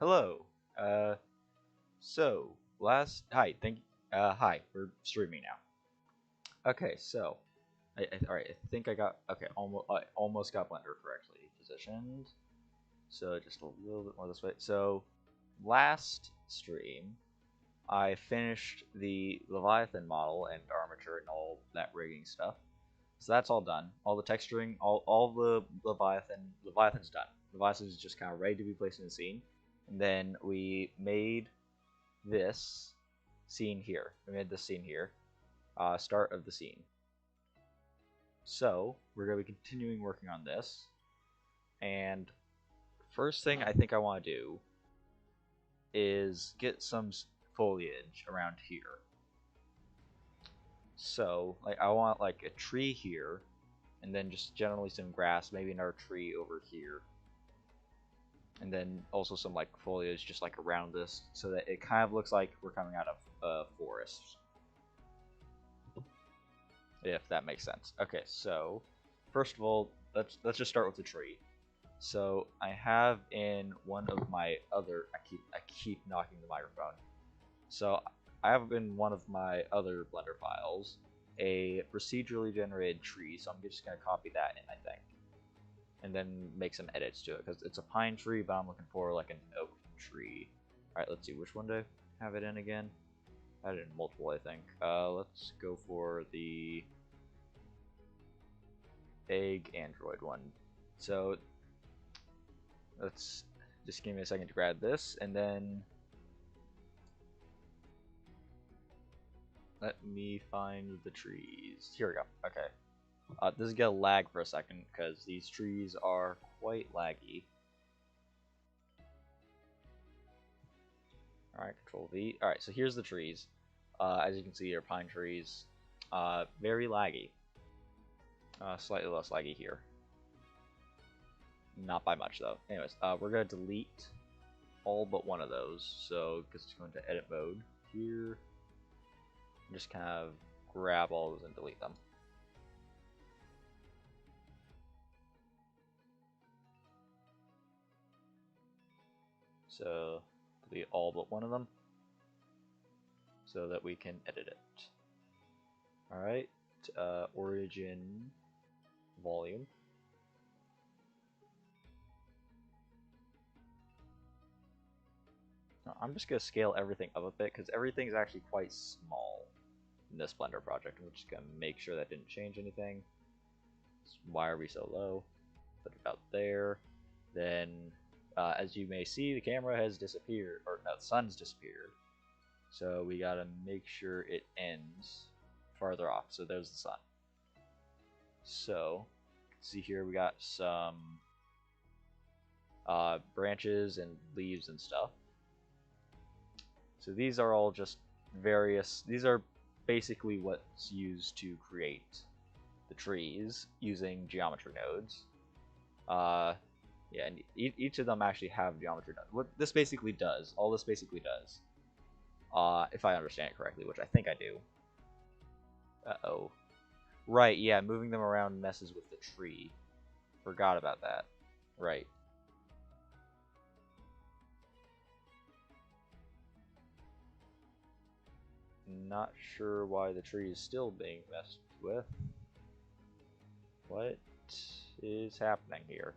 Hello. Uh, hi, hi, we're streaming now. Okay, so, all right, I think I almost got Blender correctly positioned. So just a little bit more this way. So, last stream, I finished the Leviathan model and armature and all that rigging stuff. So that's all done. All the texturing, all the Leviathan's done. Leviathan's just kind of ready to be placed in the scene. And then we made this scene here. We made this scene here. Start of the scene. So we're going to be continuing working on this. And first thing I think I want to do is get some foliage around here. So like I want like a tree here, and then just generally some grass, maybe another tree over here, and then also some like foliage just like around this, so that it kind of looks like we're coming out of a forest. If that makes sense. Okay, so first of all, let's just start with the tree. So I have in one of my other I keep knocking the microphone. So I have in one of my other Blender files a procedurally generated tree. So I'm just gonna copy that in, I think, and then make some edits to it because it's a pine tree, but I'm looking for like an oak tree. All right, let's see which one to have it in again. I had it in multiple, I think. Let's go for the egg android one. So let's just give me a second to grab this, and then let me find the trees. Here we go. Okay. This is gonna lag for a second because these trees are quite laggy. Alright, Control V. Alright, so here's the trees. As you can see, they're pine trees. Very laggy. Slightly less laggy here. Not by much though. Anyways, we're gonna delete all but one of those. So, because it's going to edit mode here. Just kind of grab all those and delete them. So delete all but one of them so that we can edit it. Alright, origin volume. Now, I'm just going to scale everything up a bit because everything is actually quite small in this Blender project. I'm just going to make sure that didn't change anything. Why are we so low? Put it about there. Then, as you may see, the camera has disappeared, or no, the sun's disappeared. So we gotta make sure it ends farther off. So there's the sun. So, see here we got some branches and leaves and stuff. So these are all just these are basically what's used to create the trees using geometry nodes. Yeah, and each of them actually have geometry nodes. What this basically does, all this basically does, if I understand it correctly, which I think I do. Uh-oh. Right, yeah, moving them around messes with the tree. Forgot about that. Right. Not sure why the tree is still being messed with. What is happening here?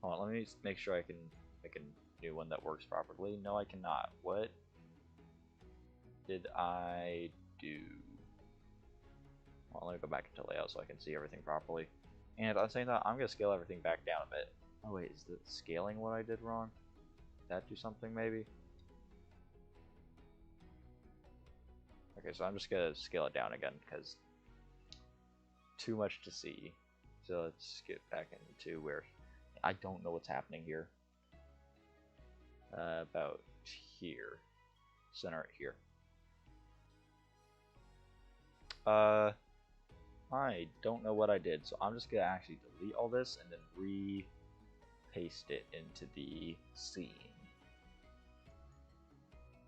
Hold on, let me make sure I can make a new one that works properly. No, I cannot. What did I do? Well, let me go back into layout so I can see everything properly. And I'm saying that I'm going to scale everything back down a bit. Oh wait, is the scaling what I did wrong? Did that do something maybe? Okay, so I'm just going to scale it down again because too much to see. So let's get back into where I don't know what's happening here. About here. Center it here. I don't know what I did, so I'm just gonna actually delete all this and then re-paste it into the scene.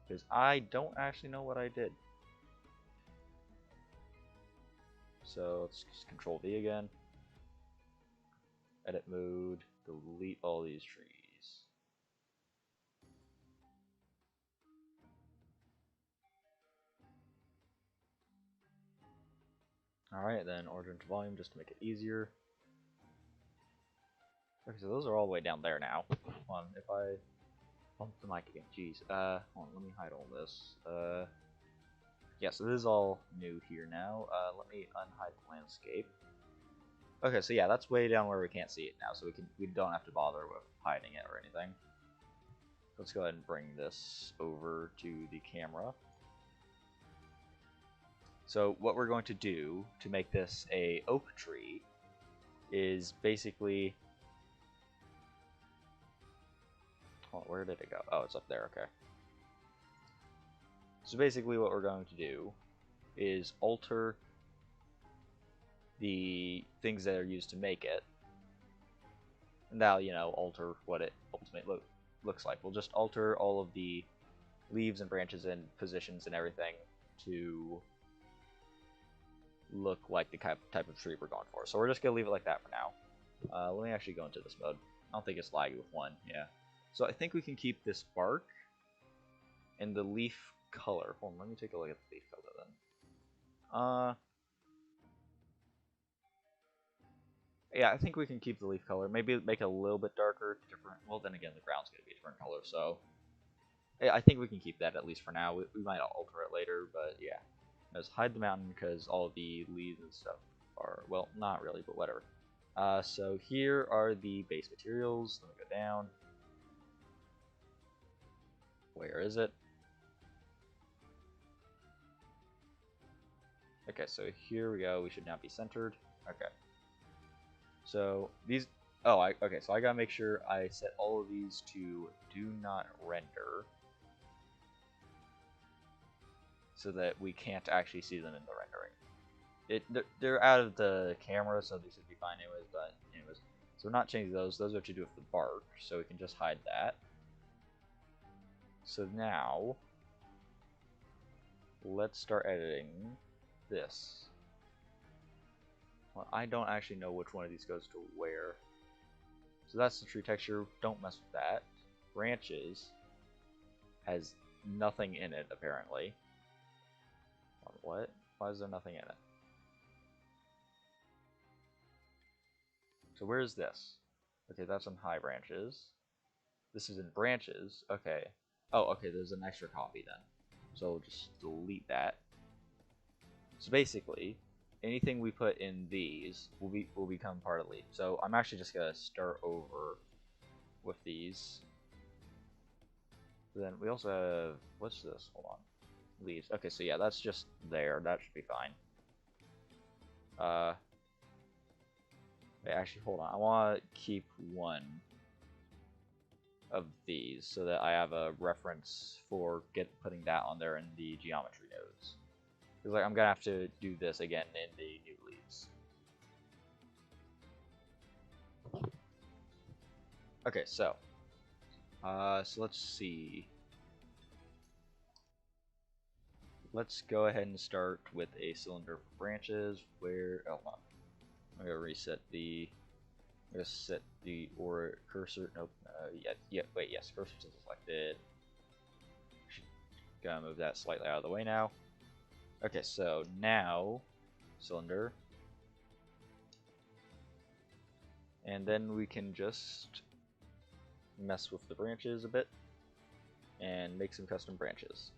Because I don't actually know what I did. So let's just Control V again. Edit mode, delete all these trees. Alright, then origin to volume just to make it easier. Okay, so those are all the way down there now. Hold on, if I bump the mic again, jeez. Hold on, let me hide all this. Yeah, so this is all new here now. Let me unhide the landscape. Okay, so yeah, that's way down where we can't see it now, so we don't have to bother with hiding it or anything. Let's go ahead and bring this over to the camera. So what we're going to do to make this a oak tree is basically... Oh, where did it go? Oh, it's up there, okay. So basically what we're going to do is alter the things that are used to make it. And that'll, you know, alter what it ultimately looks like. We'll just alter all of the leaves and branches and positions and everything to look like the type of tree we're going for. So we're just going to leave it like that for now. Let me actually go into this mode. I don't think it's laggy with one, yeah. So I think we can keep this bark and the leaf color. Hold on, let me take a look at the leaf color then. Yeah, I think we can keep the leaf color. Maybe make it a little bit darker, different. Well, then again, the ground's going to be a different color, so yeah, I think we can keep that at least for now. We might alter it later, but yeah. Let's hide the mountain because all the leaves and stuff are, well, not really, but whatever. So here are the base materials. Let me go down. Where is it? Okay, so here we go. We should now be centered. Okay. So these, okay, so I gotta make sure I set all of these to do not render so that we can't actually see them in the rendering. They're out of the camera, so they should be fine anyways, but anyways. So we're not changing those. Those are to do with the bark, so we can just hide that. So now, let's start editing this. Well, I don't actually know which one of these goes to where. So that's the tree texture. Don't mess with that. Branches has nothing in it, apparently. What? Why is there nothing in it? So where is this? Okay, that's in high branches. This is in branches. Okay. Oh, okay, there's an extra copy then. So we'll just delete that. So basically, anything we put in these will become part of leaf. So I'm actually just gonna start over with these. Then we also have, what's this? Hold on. Leaves. Okay, so yeah, that's just there. That should be fine. Wait, actually, hold on. I want to keep one of these so that I have a reference for putting that on there in the geometry nodes. Because like I'm gonna have to do this again in the new leaves. Okay, so let's see. Let's go ahead and start with a cylinder for branches. Where? Oh, hold on. I'm gonna reset the. I'm gonna set the cursor. Nope. Wait. Yes, cursor to selected. Gotta move that slightly out of the way now. Okay, so now cylinder, and then we can just mess with the branches a bit and make some custom branches.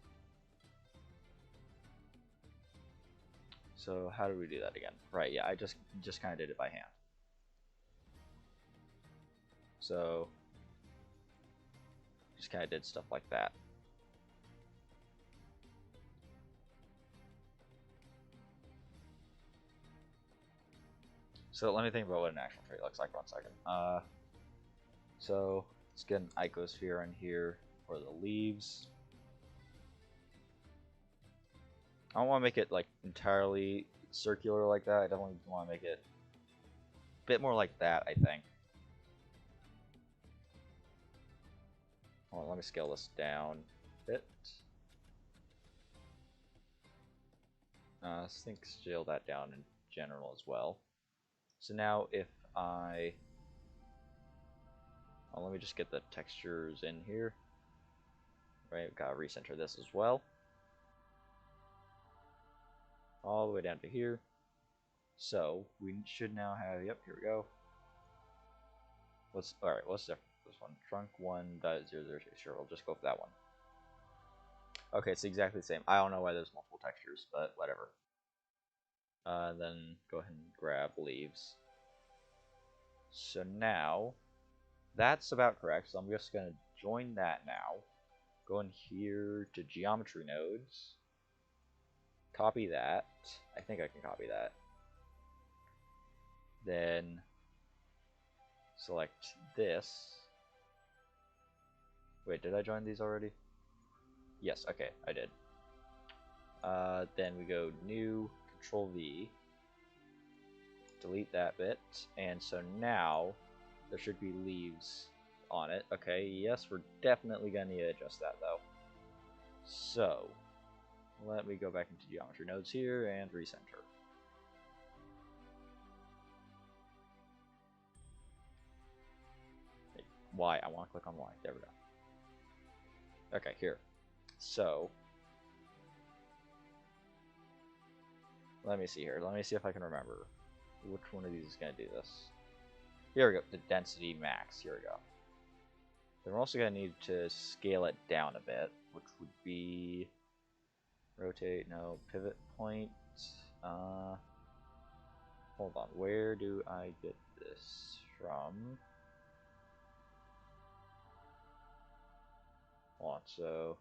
So how do we do that again? Right, yeah, I just kind of did it by hand. So just kind of did stuff like that. So let me think about what an actual tree looks like 1 second. So let's get an icosphere in here for the leaves. I don't want to make it like entirely circular like that. I definitely want to make it a bit more like that, I think. Hold on, let me scale this down a bit. I think scale that down in general as well. So now if I... Oh, let me just get the textures in here. Right, gotta recenter this as well. All the way down to here. So we should now have. Yep, here we go. All right? What's this one? Trunk 1.002. Sure, we'll just go for that one. Okay, it's exactly the same. I don't know why there's multiple textures, but whatever. Then go ahead and grab leaves. So now that's about correct. So I'm just gonna join that now. Go in here to geometry nodes. Copy that. I think I can copy that. Then select this. Wait, did I join these already? Yes, okay, I did. Then we go new, Control V, delete that bit, and so now there should be leaves on it. Okay, yes, we're definitely gonna need to adjust that though. So let me go back into geometry nodes here and recenter. Y, I want to click on Y. There we go. Okay, here. So let me see here. Let me see if I can remember which one of these is going to do this. Here we go. The density max. Here we go. Then we're also going to need to scale it down a bit, which would be rotate. No, pivot point. Hold on. Where do I get this from? Hold on. So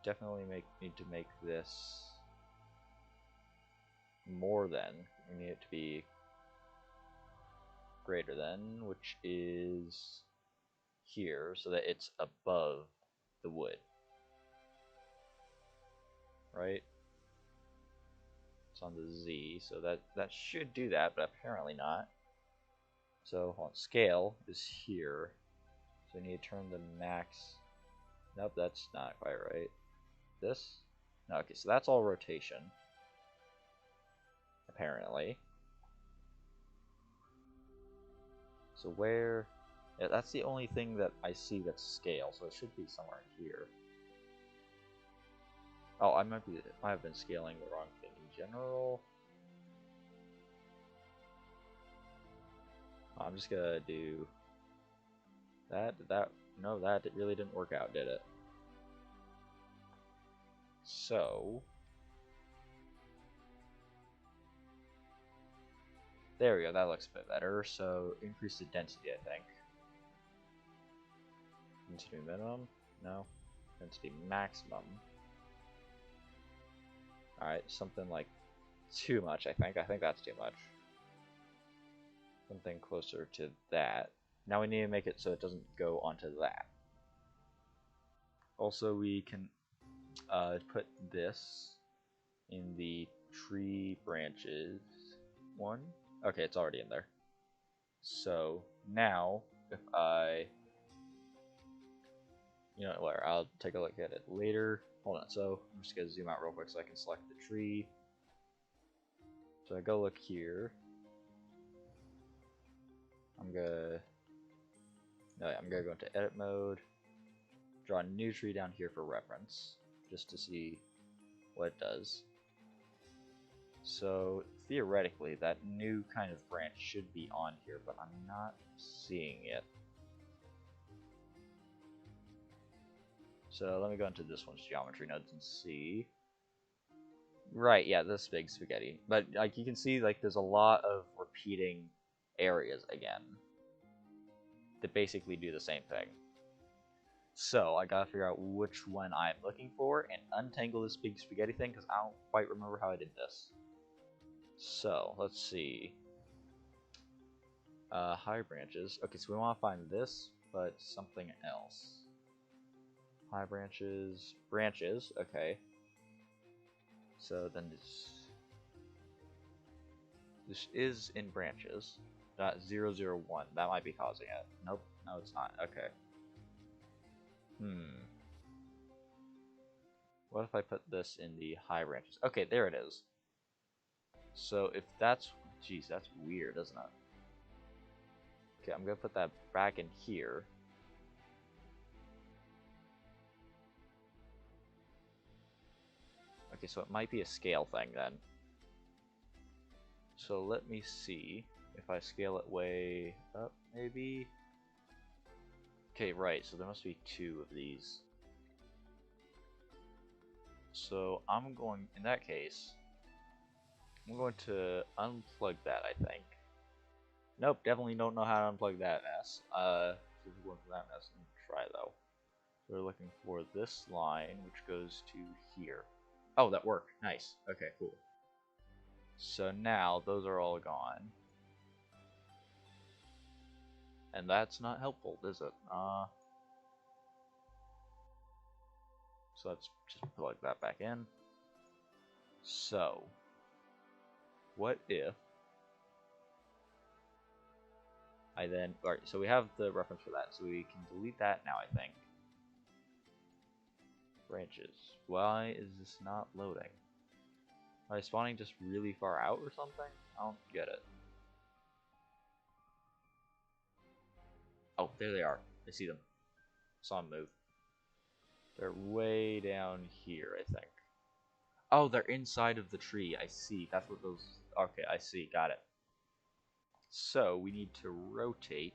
definitely need to make this more than. We need it to be greater than, which is here, so that it's above the wood. Right? It's on the Z, so that should do that, but apparently not. So hold on, scale is here. So we need to turn the max. Nope, that's not quite right. This? No, okay, so that's all rotation. Apparently. So where? Yeah, that's the only thing that I see that's scale, so it should be somewhere here. Oh, I might have been scaling the wrong thing in general. I'm just gonna do that. No, that really didn't work out, did it? So there we go. That looks a bit better. So increase the density, I think. Density minimum? No. Density maximum. Alright, something like too much, I think. I think that's too much. Something closer to that. Now we need to make it so it doesn't go onto that. Also, we can put this in the tree branches one. Okay, it's already in there. So now, if I, you know what, I'll take a look at it later. Hold on, so I'm just gonna zoom out real quick so I can select the tree. So I go look here. I'm gonna go into edit mode, draw a new tree down here for reference, just to see what it does. So theoretically, that new kind of branch should be on here, but I'm not seeing it. So let me go into this one's geometry nodes and see. Right, yeah, this big spaghetti. But like you can see, like there's a lot of repeating areas again that basically do the same thing. So I gotta figure out which one I'm looking for and untangle this big spaghetti thing because I don't quite remember how I did this. So let's see. High branches. Okay, so we want to find this, but something else. High branches. Branches, okay. So then this is in branches. Not 001. That might be causing it. Nope, no it's not. Okay. What if I put this in the high branches? Okay, there it is. So if that's, geez, that's weird, isn't it? Okay, I'm gonna put that back in here. Okay, so it might be a scale thing then. So let me see if I scale it way up, maybe. Okay, right, so there must be 2 of these. So I'm going, in that case, I'm going to unplug that, I think. Nope, definitely don't know how to unplug that mess. So we're going for that mess and try though. So we're looking for this line, which goes to here. Oh, that worked. Nice. Okay, cool. So now those are all gone. And that's not helpful, is it? So let's just plug that back in. So, what if I then, alright, so we have the reference for that, so we can delete that now, I think. Branches. Why is this not loading? Are they spawning just really far out or something? I don't get it. Oh, there they are. I see them. Saw them move. They're way down here, I think. Oh, they're inside of the tree. I see. That's what those... Okay, I see. Got it. So, we need to rotate...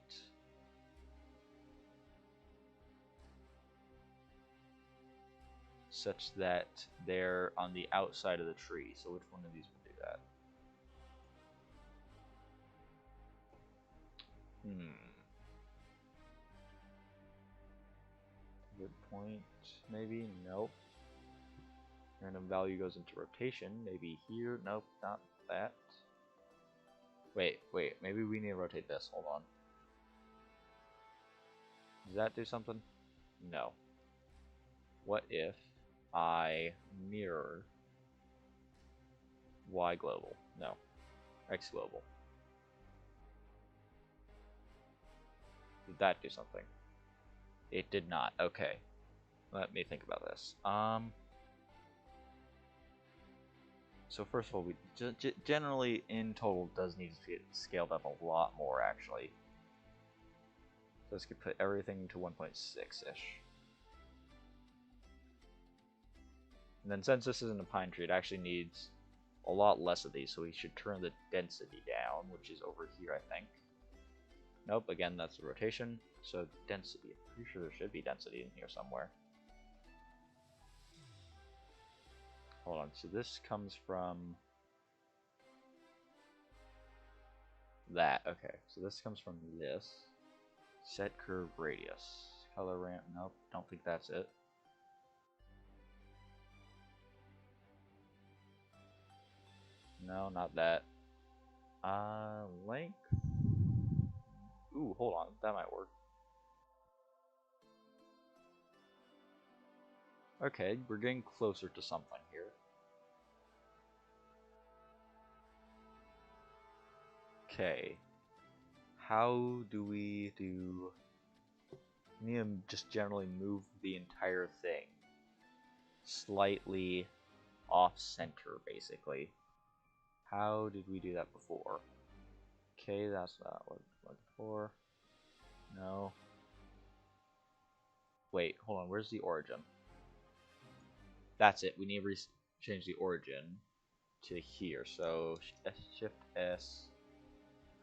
such that they're on the outside of the tree. So which one of these would do that? Good point. Maybe? Nope. Random value goes into rotation. Maybe here? Nope, not that. Wait. Maybe we need to rotate this. Hold on. Does that do something? No. What if I mirror Y global? No. X global. Did that do something? It did not. Okay. Let me think about this. So first of all, we generally in total does need to be scaled up a lot more actually. So let's put everything to 1.6-ish. And then since this isn't a pine tree, it actually needs a lot less of these, so we should turn the density down, which is over here, I think. Nope, again, that's the rotation. So density, I'm pretty sure there should be density in here somewhere. Hold on, so this comes from that. Okay, so this comes from this. Set curve radius. Color ramp, nope, don't think that's it. No, not that. Length. Ooh, hold on, that might work. Okay, we're getting closer to something here. Okay. How do we do... We need to just generally move the entire thing slightly off-center, basically. How did we do that before? Okay, that's not what I was before. No. Wait, hold on, where's the origin? That's it, we need to change the origin to here. So, Shift S,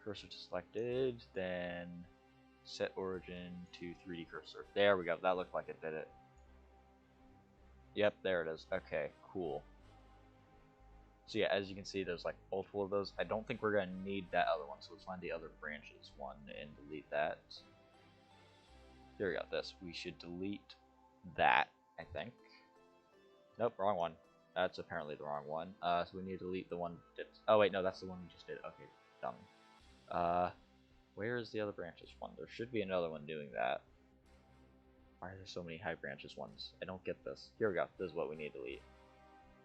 cursor to selected, then set origin to 3D cursor. There we go, that looked like it did it. Yep, there it is. Okay, cool. So yeah, as you can see, there's like multiple of those. I don't think we're gonna need that other one, so let's find the other branches one and delete that. There we go, this. We should delete that, I think. Nope, wrong one. That's apparently the wrong one. So we need to delete the one that's... Oh wait, no, that's the one we just did. Okay, dumb. Where is the other branches one? There should be another one doing that. Why are there so many high branches ones? I don't get this. Here we go. This is what we need to delete.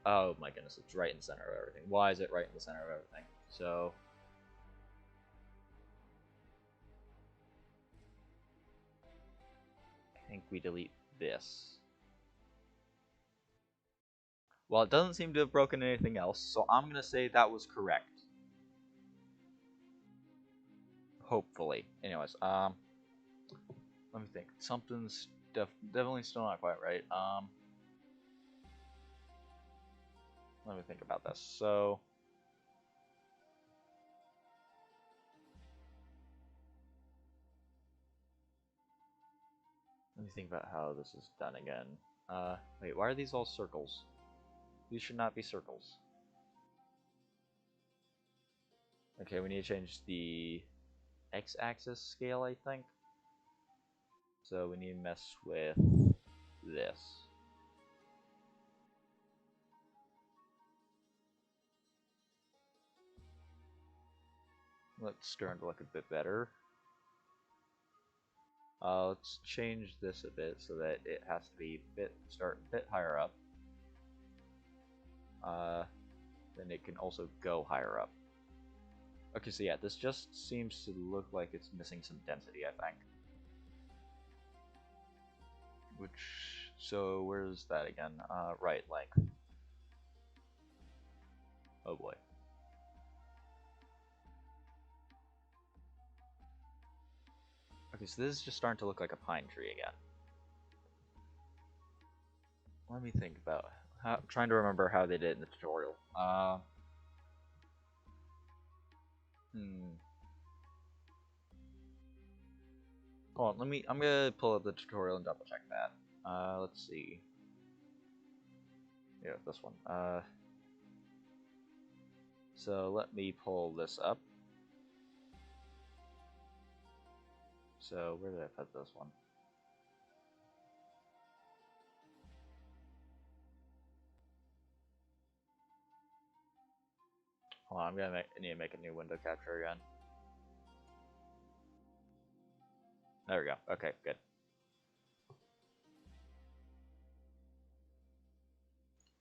Oh my goodness, it's right in the center of everything. Why is it right in the center of everything? So... I think we delete this. Well, it doesn't seem to have broken anything else, so I'm going to say that was correct. Hopefully. Anyways, let me think. Something's definitely still not quite right. Let me think about this. So, Let me think about how this is done again. Wait, why are these all circles? These should not be circles. Okay, we need to change the x-axis scale, I think. So we need to mess with this. Let's start to look a bit better. Let's change this a bit so that it has to be start a bit higher up. Then it can also go higher up. Okay, so yeah, this just seems to look like it's missing some density, I think. So where's that again? Right length. Oh boy. Okay, so this is just starting to look like a pine tree again. Let me think about trying to remember how they did it in the tutorial. Hmm. Hold on, I'm gonna pull up the tutorial and double check that. Let's see. Yeah, this one. So let me pull this up. So where did I put this one? Hold on, I need to make a new window capture again. There we go. Okay, good.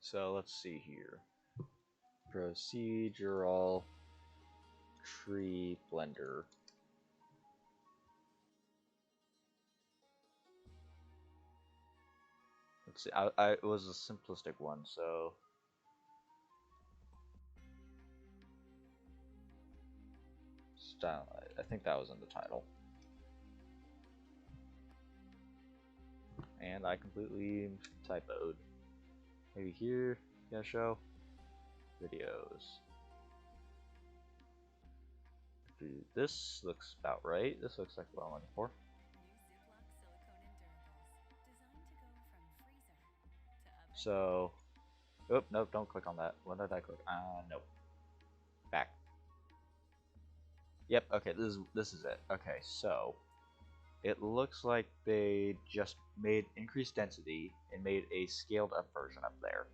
So let's see here. Procedural tree blender. Let's see. It was a simplistic one, so style. I think that was in the title. And I completely typoed. Maybe here, yeah, show videos. This looks about right. This looks like what I'm looking for. So, oh, nope, don't click on that. When did I click? Nope. Back. Yep, okay, this is it. Okay, so it looks like they just made increased density and made a scaled up version up there.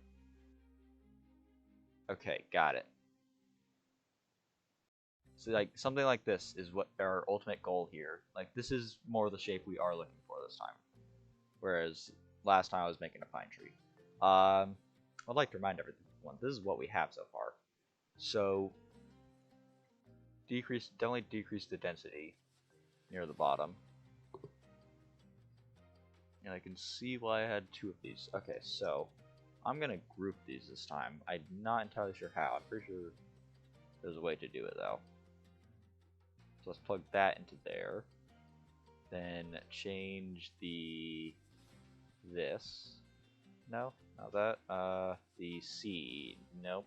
Okay, got it. So like something like this is what our ultimate goal here. Like this is more the shape we are looking for this time. Whereas last time I was making a pine tree. I'd like to remind everyone, this is what we have so far. So definitely decrease the density near the bottom. And I can see why I had two of these. Okay, so I'm gonna group these this time. I'm not entirely sure how. I'm pretty sure there's a way to do it though. So let's plug that into there. Then change this. No, not that. The C. Nope.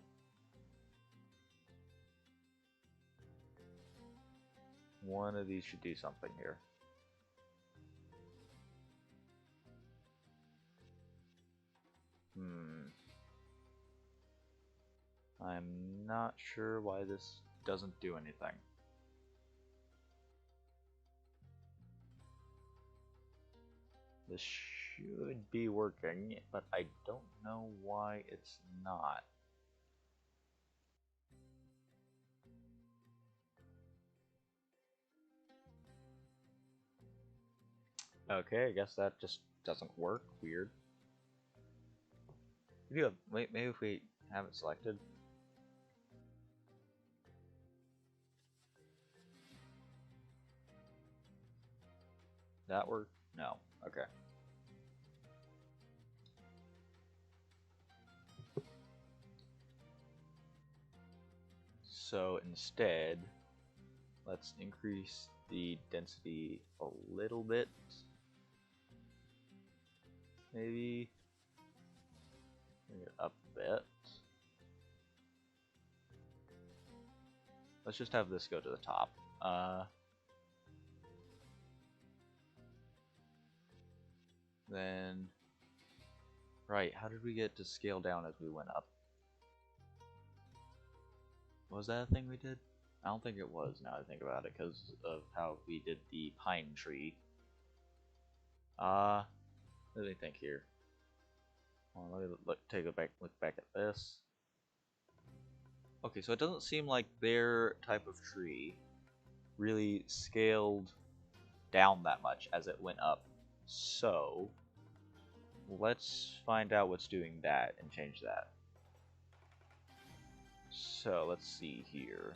One of these should do something here. I'm not sure why this doesn't do anything. This should be working, but I don't know why it's not. Okay, I guess that just doesn't work. Weird. Maybe if we have it selected. That work? No. Okay. So instead, let's increase the density a little bit. Maybe bring it up a bit. Let's just have this go to the top. Then, right, how did we get to scale down as we went up? Was that a thing we did? I don't think it was, now I think about it, because of how we did the pine tree. Let me think here. Well, let me take a look back at this. Okay, so it doesn't seem like their type of tree really scaled down that much as it went up. So, let's find out what's doing that and change that. So, let's see here.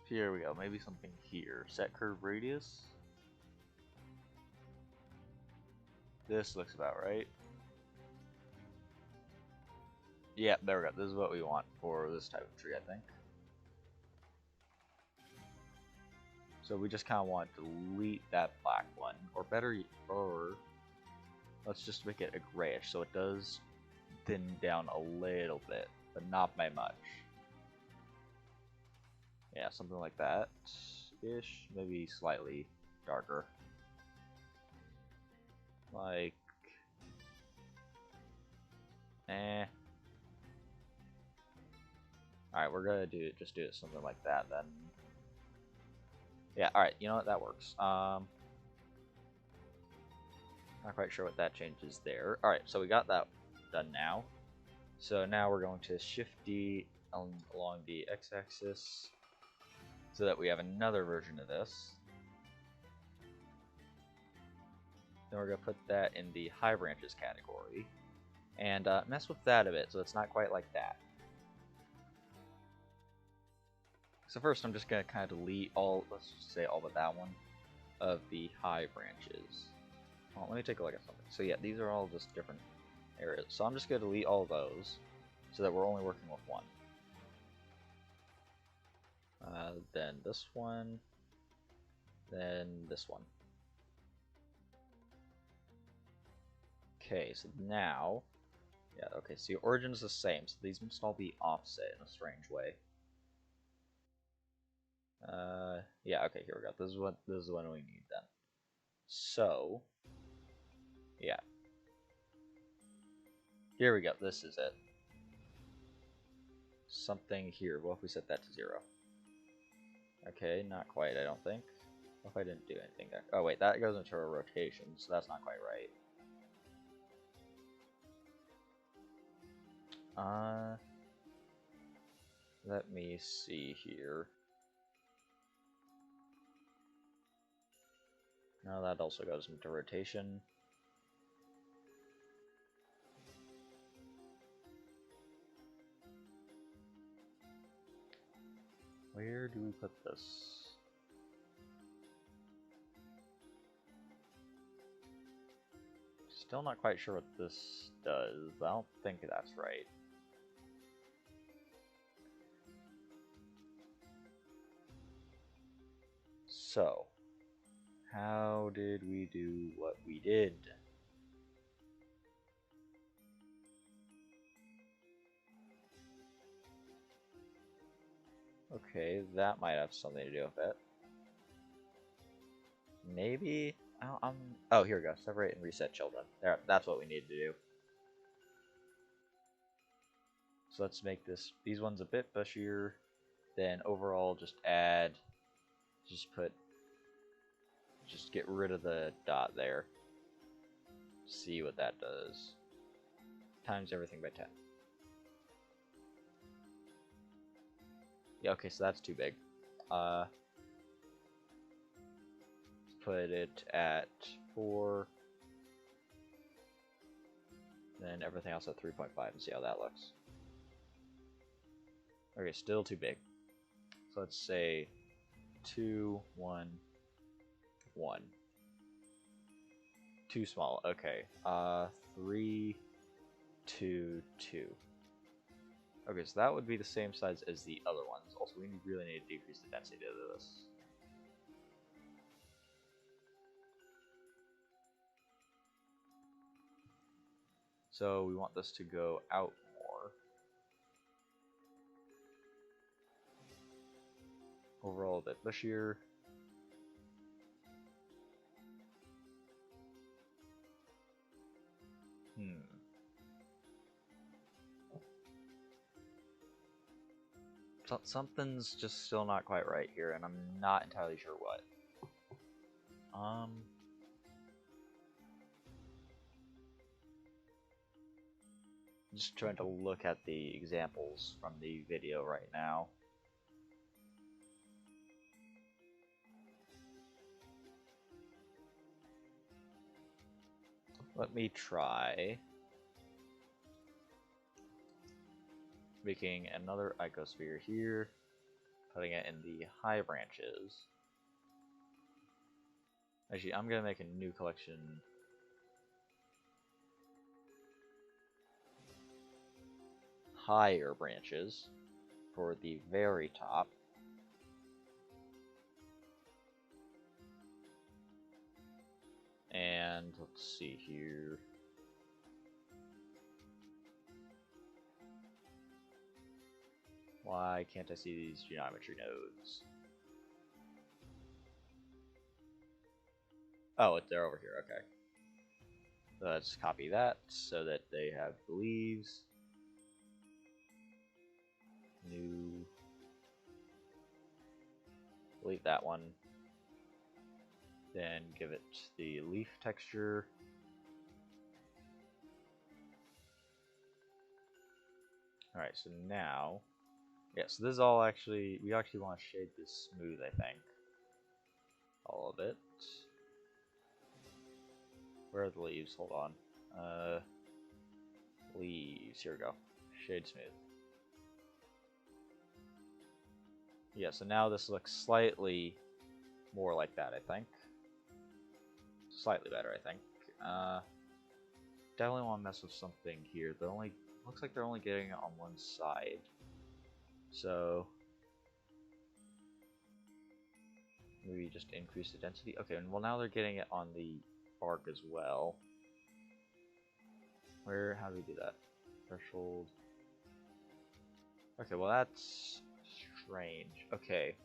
Here we go, maybe something here. Set curve radius. This looks about right. Yeah, there we go. This is what we want for this type of tree, I think. So we just kind of want to delete that black one, or better, or let's just make it a grayish, so it does thin down a little bit, but not by much. Yeah, something like that ish, maybe slightly darker. Like, Alright, we're gonna just do it something like that then. Yeah, alright, you know what, that works. Not quite sure what that changes there. Alright, so we got that done now. So now we're going to shift D along the x-axis so that we have another version of this. Then we're going to put that in the high branches category and mess with that a bit so it's not quite like that. So first I'm just going to kind of delete all, let's just say all but that one, of the high branches. Well, let me take a look at something. So yeah, these are all just different areas. So I'm just going to delete all those so that we're only working with one. Then this one, then this one. Okay, so now, yeah, okay, so the origin is the same, so these must all be offset in a strange way. Yeah, okay, here we go. This is the one we need then. So, yeah. Here we go, this is it. Something here, what if we set that to 0? Okay, not quite, I don't think. What if I didn't do anything there? Oh wait, that goes into a rotation, so that's not quite right. Let me see here. No, that also goes into rotation. Where do we put this? Still not quite sure what this does, but I don't think that's right. So, how did we do what we did? Okay, that might have something to do with it. Maybe? Oh, here we go. Separate and reset children. There, that's what we need to do. So let's make these ones a bit bushier. Then overall, just get rid of the dot there. See what that does. Times everything by 10. Yeah, okay, so that's too big. Let's put it at 4. Then everything else at 3.5 and see how that looks. Okay, still too big. So let's say 2, 1, 1. Too small. Okay. 3, 2, 2. Okay, so that would be the same size as the other ones. Also, we really need to decrease the density of this. So we want this to go out more. overall a bit bushier. Something's just still not quite right here, and I'm not entirely sure what. Just trying to look at the examples from the video right now. Let me try making another icosphere here, putting it in the high branches. Actually, I'm gonna make a new collection. Higher branches for the very top. And let's see here. Why can't I see these geometry nodes? Oh, they're over here, okay. So let's copy that so that they have the leaves. New. Delete that one. Then give it the leaf texture. Alright, so now, yeah, so this is all actually, we actually want to shade this smooth, I think. All of it. Where are the leaves? Hold on. Leaves, here we go. Shade smooth. Yeah, so now this looks slightly more like that, I think. Slightly better, I think. Definitely want to mess with something here. They're only, looks like they're only getting it on one side. So maybe just increase the density. Okay, and well now they're getting it on the bark as well. Where, how do we do that? Threshold. Okay, well that's strange. Okay.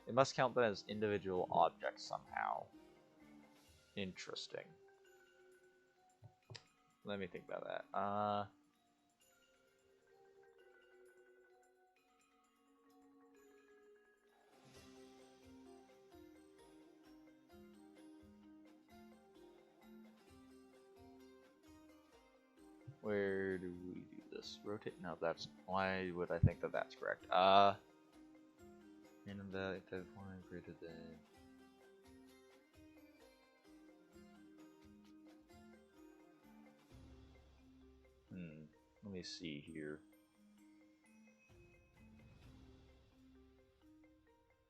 It must count them as individual objects somehow. Interesting. Let me think about that. Where do we do this? Rotate? No, that's, why would I think that that's correct? Random value type 1 greater than. Let me see here.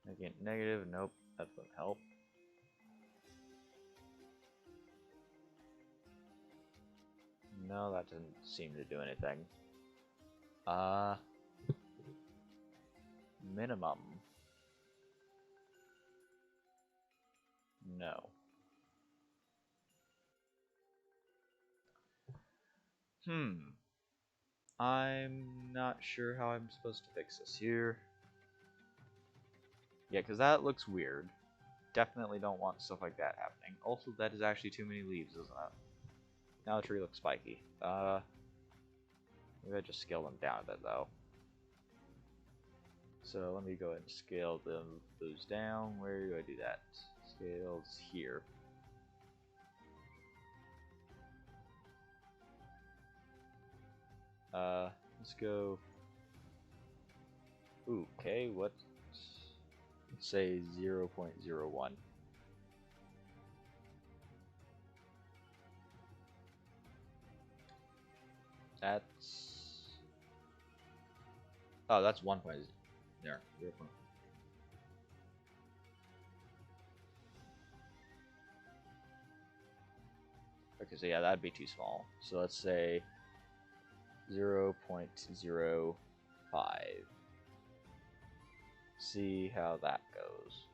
Again, negative, nope, that doesn't help. No, that doesn't seem to do anything. Minimum. No. I'm not sure how I'm supposed to fix this here. Yeah, because that looks weird. Definitely don't want stuff like that happening. Also, that is actually too many leaves, isn't it? Now the tree looks spiky. Maybe I just scale them down a bit, though. So let me go ahead and scale those down. Where do I do that? Scales here. Let's go. Ooh, okay, what? Let's say 0.01. That's. Oh, that's 1 point. There. 0. Okay, so yeah, that'd be too small. So let's say 0.05. See how that goes.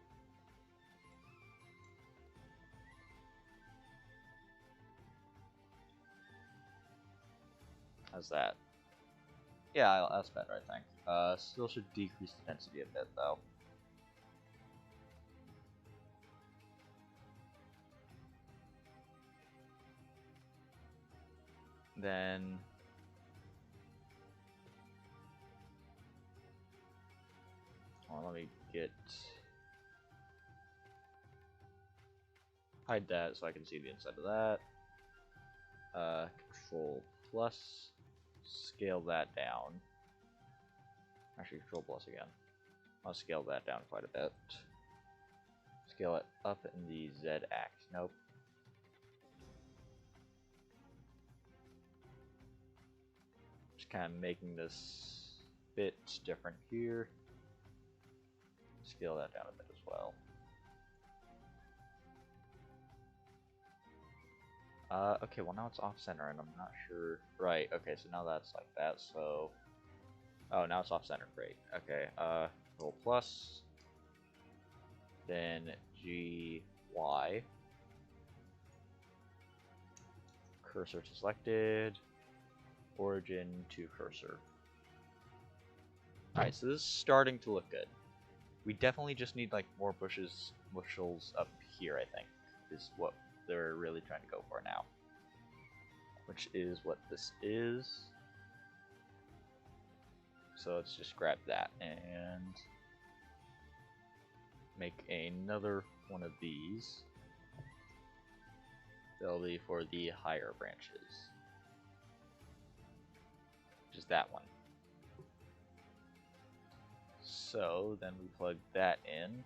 How's that? Yeah, that's better, I think. Still should decrease the density a bit, though. Then let me hide that so I can see the inside of that. Control plus, scale that down. Actually, control plus again. I'll scale that down quite a bit. Scale it up in the Z axis. Nope. Just kind of making this bit different here. Scale that down a bit as well. Okay, well now it's off center and I'm not sure. Right, okay, so now that's like that, so. Oh, now it's off center, great. Okay, control plus. Then G, Y. Cursor to selected. Origin to cursor. Alright, so this is starting to look good. We definitely just need like more bushels up here, I think, is what they're really trying to go for now. Which is what this is. So let's just grab that and make another one of these. They'll be for the higher branches. Which is that one. So then we plug that in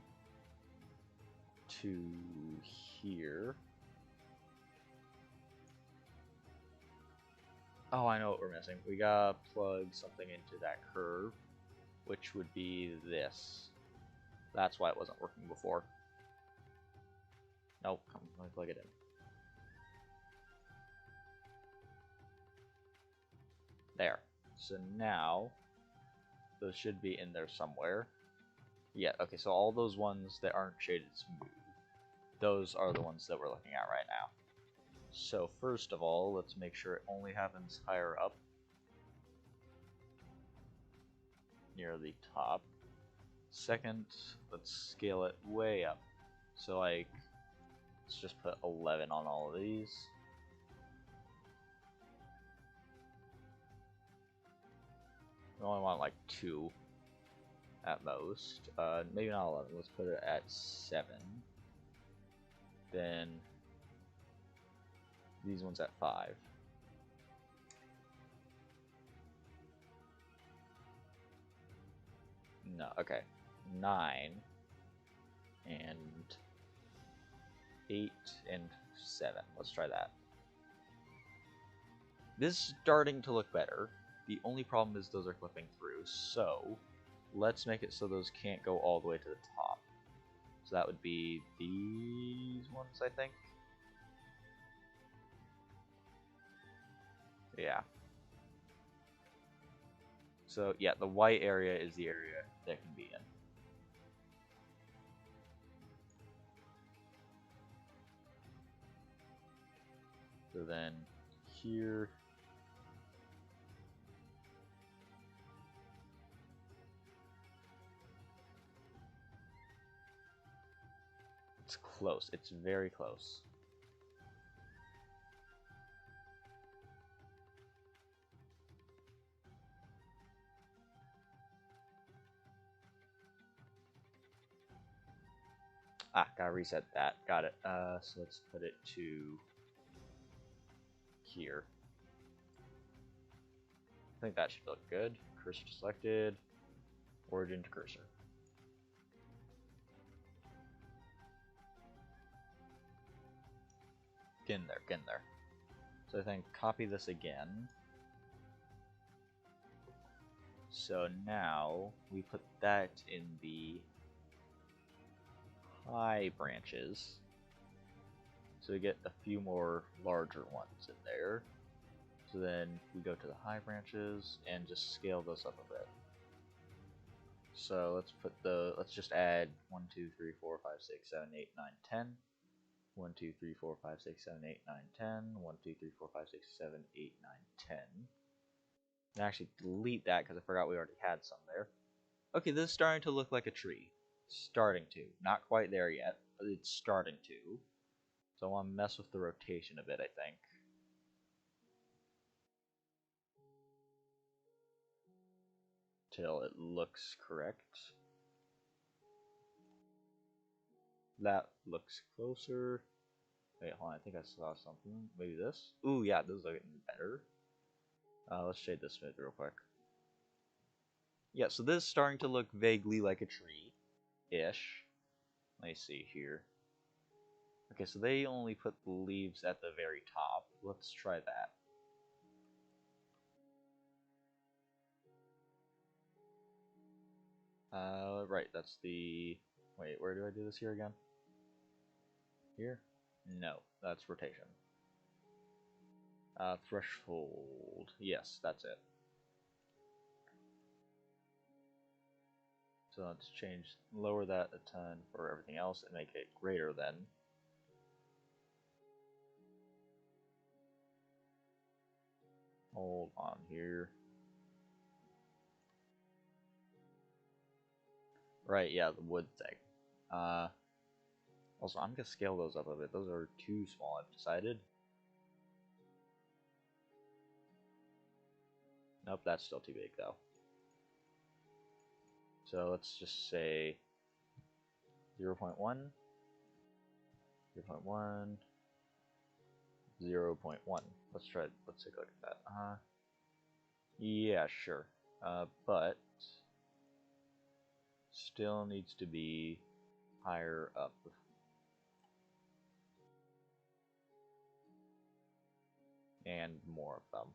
to here. Oh, I know what we're missing. We gotta plug something into that curve, which would be this. That's why it wasn't working before. Nope, come on, let me plug it in. There. So now, those should be in there somewhere. Yeah, okay, so all those ones that aren't shaded smooth, those are the ones that we're looking at right now. So first of all, let's make sure it only happens higher up, near the top. Second, let's scale it way up. So like, let's just put 11 on all of these. We only want like 2 at most. Maybe not 11, let's put it at 7. Then these ones at 5. No, okay. 9 and 8 and 7. Let's try that. This is starting to look better. The only problem is those are clipping through, so let's make it so those can't go all the way to the top. So that would be these ones, I think. Yeah. So yeah, the white area is the area that can be in. So then here, it's close. It's very close. Ah, gotta reset that. Got it. So let's put it to here. I think that should look good. Cursor selected. Origin to cursor. Get in there, get in there. So I think copy this again. So now we put that in the high branches. So we get a few more larger ones in there. So then we go to the high branches and just scale those up a bit. So let's just add 1, 2, 3, 4, 5, 6, 7, 8, 9, 10. 1, 2, 3, 4, 5, 6, 7, 8, 9, 10. 1, 2, 3, 4, 5, 6, 7, 8, 9, 10. And actually delete that because I forgot we already had some there. Okay, this is starting to look like a tree. Starting to. Not quite there yet, but it's starting to. So I want to mess with the rotation a bit, I think. till it looks correct. That looks closer. Wait, hold on, I think I saw something. Maybe this? Ooh, yeah, this is looking better. Let's shade this bit real quick. Yeah, so this is starting to look vaguely like a tree-ish. Let me see here. Okay, so they only put the leaves at the very top. Let's try that. Right, that's the... Wait, where do I do this here again? Here? No, that's rotation. Threshold. Yes, that's it. So let's change, lower that a 10 for everything else and make it greater than. Hold on here. Right, yeah, the wood thing. Also, I'm gonna scale those up a bit. Those are too small, I've decided. Nope, that's still too big though. So let's just say 0 0.1, 0 0.1, 0 0.1. Let's take a look at that. Yeah, sure. But still needs to be higher up. And more of them.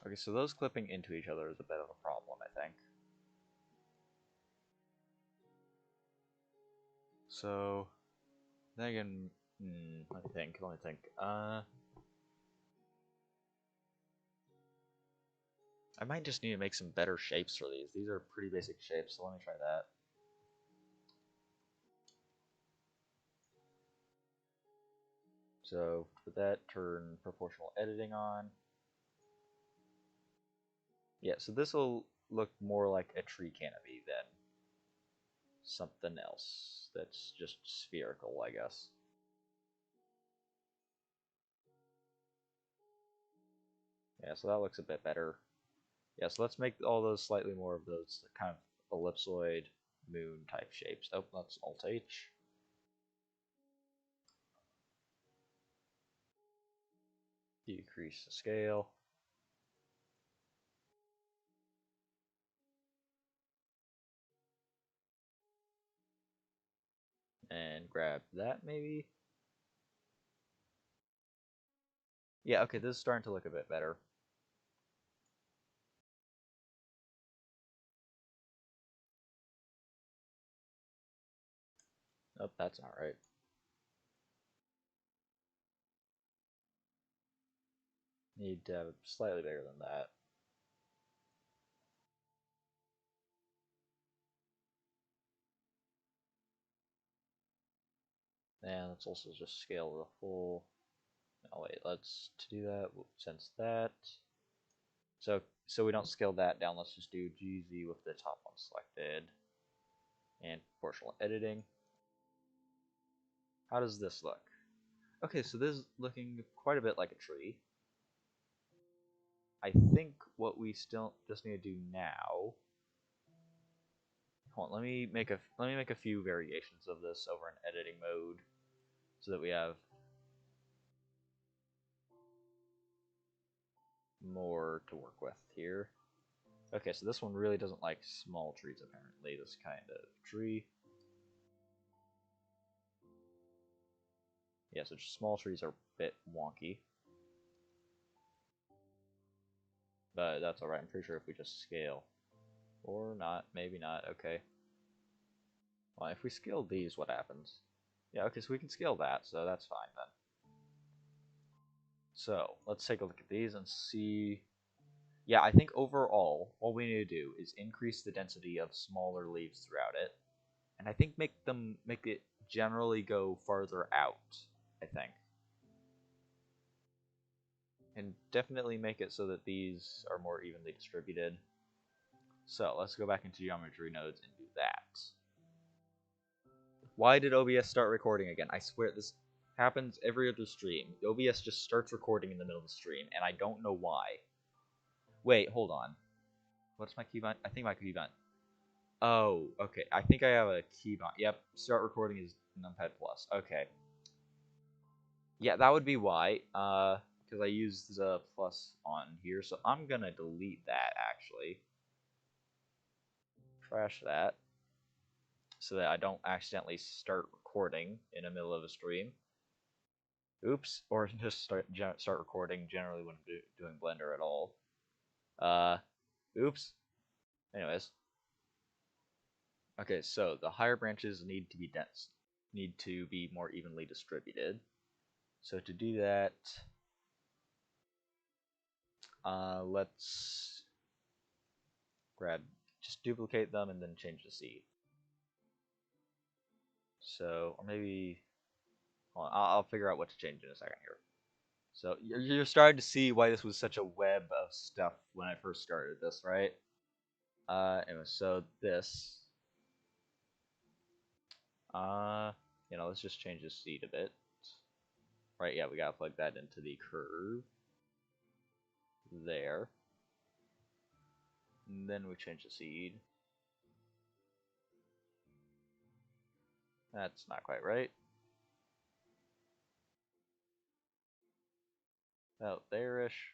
Okay, so those clipping into each other is a bit of a problem, I think. So, then again, let me think. I might just need to make some better shapes for these. These are pretty basic shapes, so let me try that. So, for that, turn proportional editing on. Yeah, so this will look more like a tree canopy than something else that's just spherical, I guess. Yeah, so that looks a bit better. Yeah, so let's make all those slightly more of those kind of ellipsoid moon type shapes. Oh, that's Alt H. Decrease the scale. And grab that maybe. Yeah, okay, this is starting to look a bit better. Oh, that's not right. Need to have it slightly bigger than that. And let's also just scale the whole. Oh wait, let's to do that. Sense that. So we don't scale that down. Let's just do GZ with the top one selected and proportional editing. How does this look? Okay, so this is looking quite a bit like a tree. I think what we still just need to do now. Hold on, let me make a few variations of this over in editing mode, so that we have more to work with here. Okay, so this one really doesn't like small trees apparently. This kind of tree. Yeah, so just small trees are a bit wonky. But that's alright, I'm pretty sure if we just scale. Or not, maybe not, okay. Well, if we scale these, what happens? Yeah, okay, so we can scale that, so that's fine then. So, let's take a look at these and see... Yeah, I think overall, what we need to do is increase the density of smaller leaves throughout it. And I think make it generally go farther out, I think. And definitely make it so that these are more evenly distributed. So let's go back into geometry nodes and do that. Why did OBS start recording again? I swear this happens every other stream. OBS just starts recording in the middle of the stream, and I don't know why. Wait, hold on. What's my keybind? I think my keybind. Oh, okay. I think I have a keybind. Yep, start recording is numpad plus. Okay. Yeah, that would be why. Because I used the plus on here, so I'm gonna delete that actually. Trash that, so that I don't accidentally start recording in the middle of a stream. Oops, or just start recording generally when I'm doing Blender at all. Oops. Anyways, okay, so the higher branches need to be dense, need to be more evenly distributed. So to do that, let's just duplicate them and then change the seed. So, or maybe, hold on, I'll figure out what to change in a second here. So you're starting to see why this was such a web of stuff when I first started this, right? Anyway, so this, let's just change the seed a bit. Right, yeah, we gotta plug that into the curve. There. And then we change the seed. That's not quite right. About there-ish.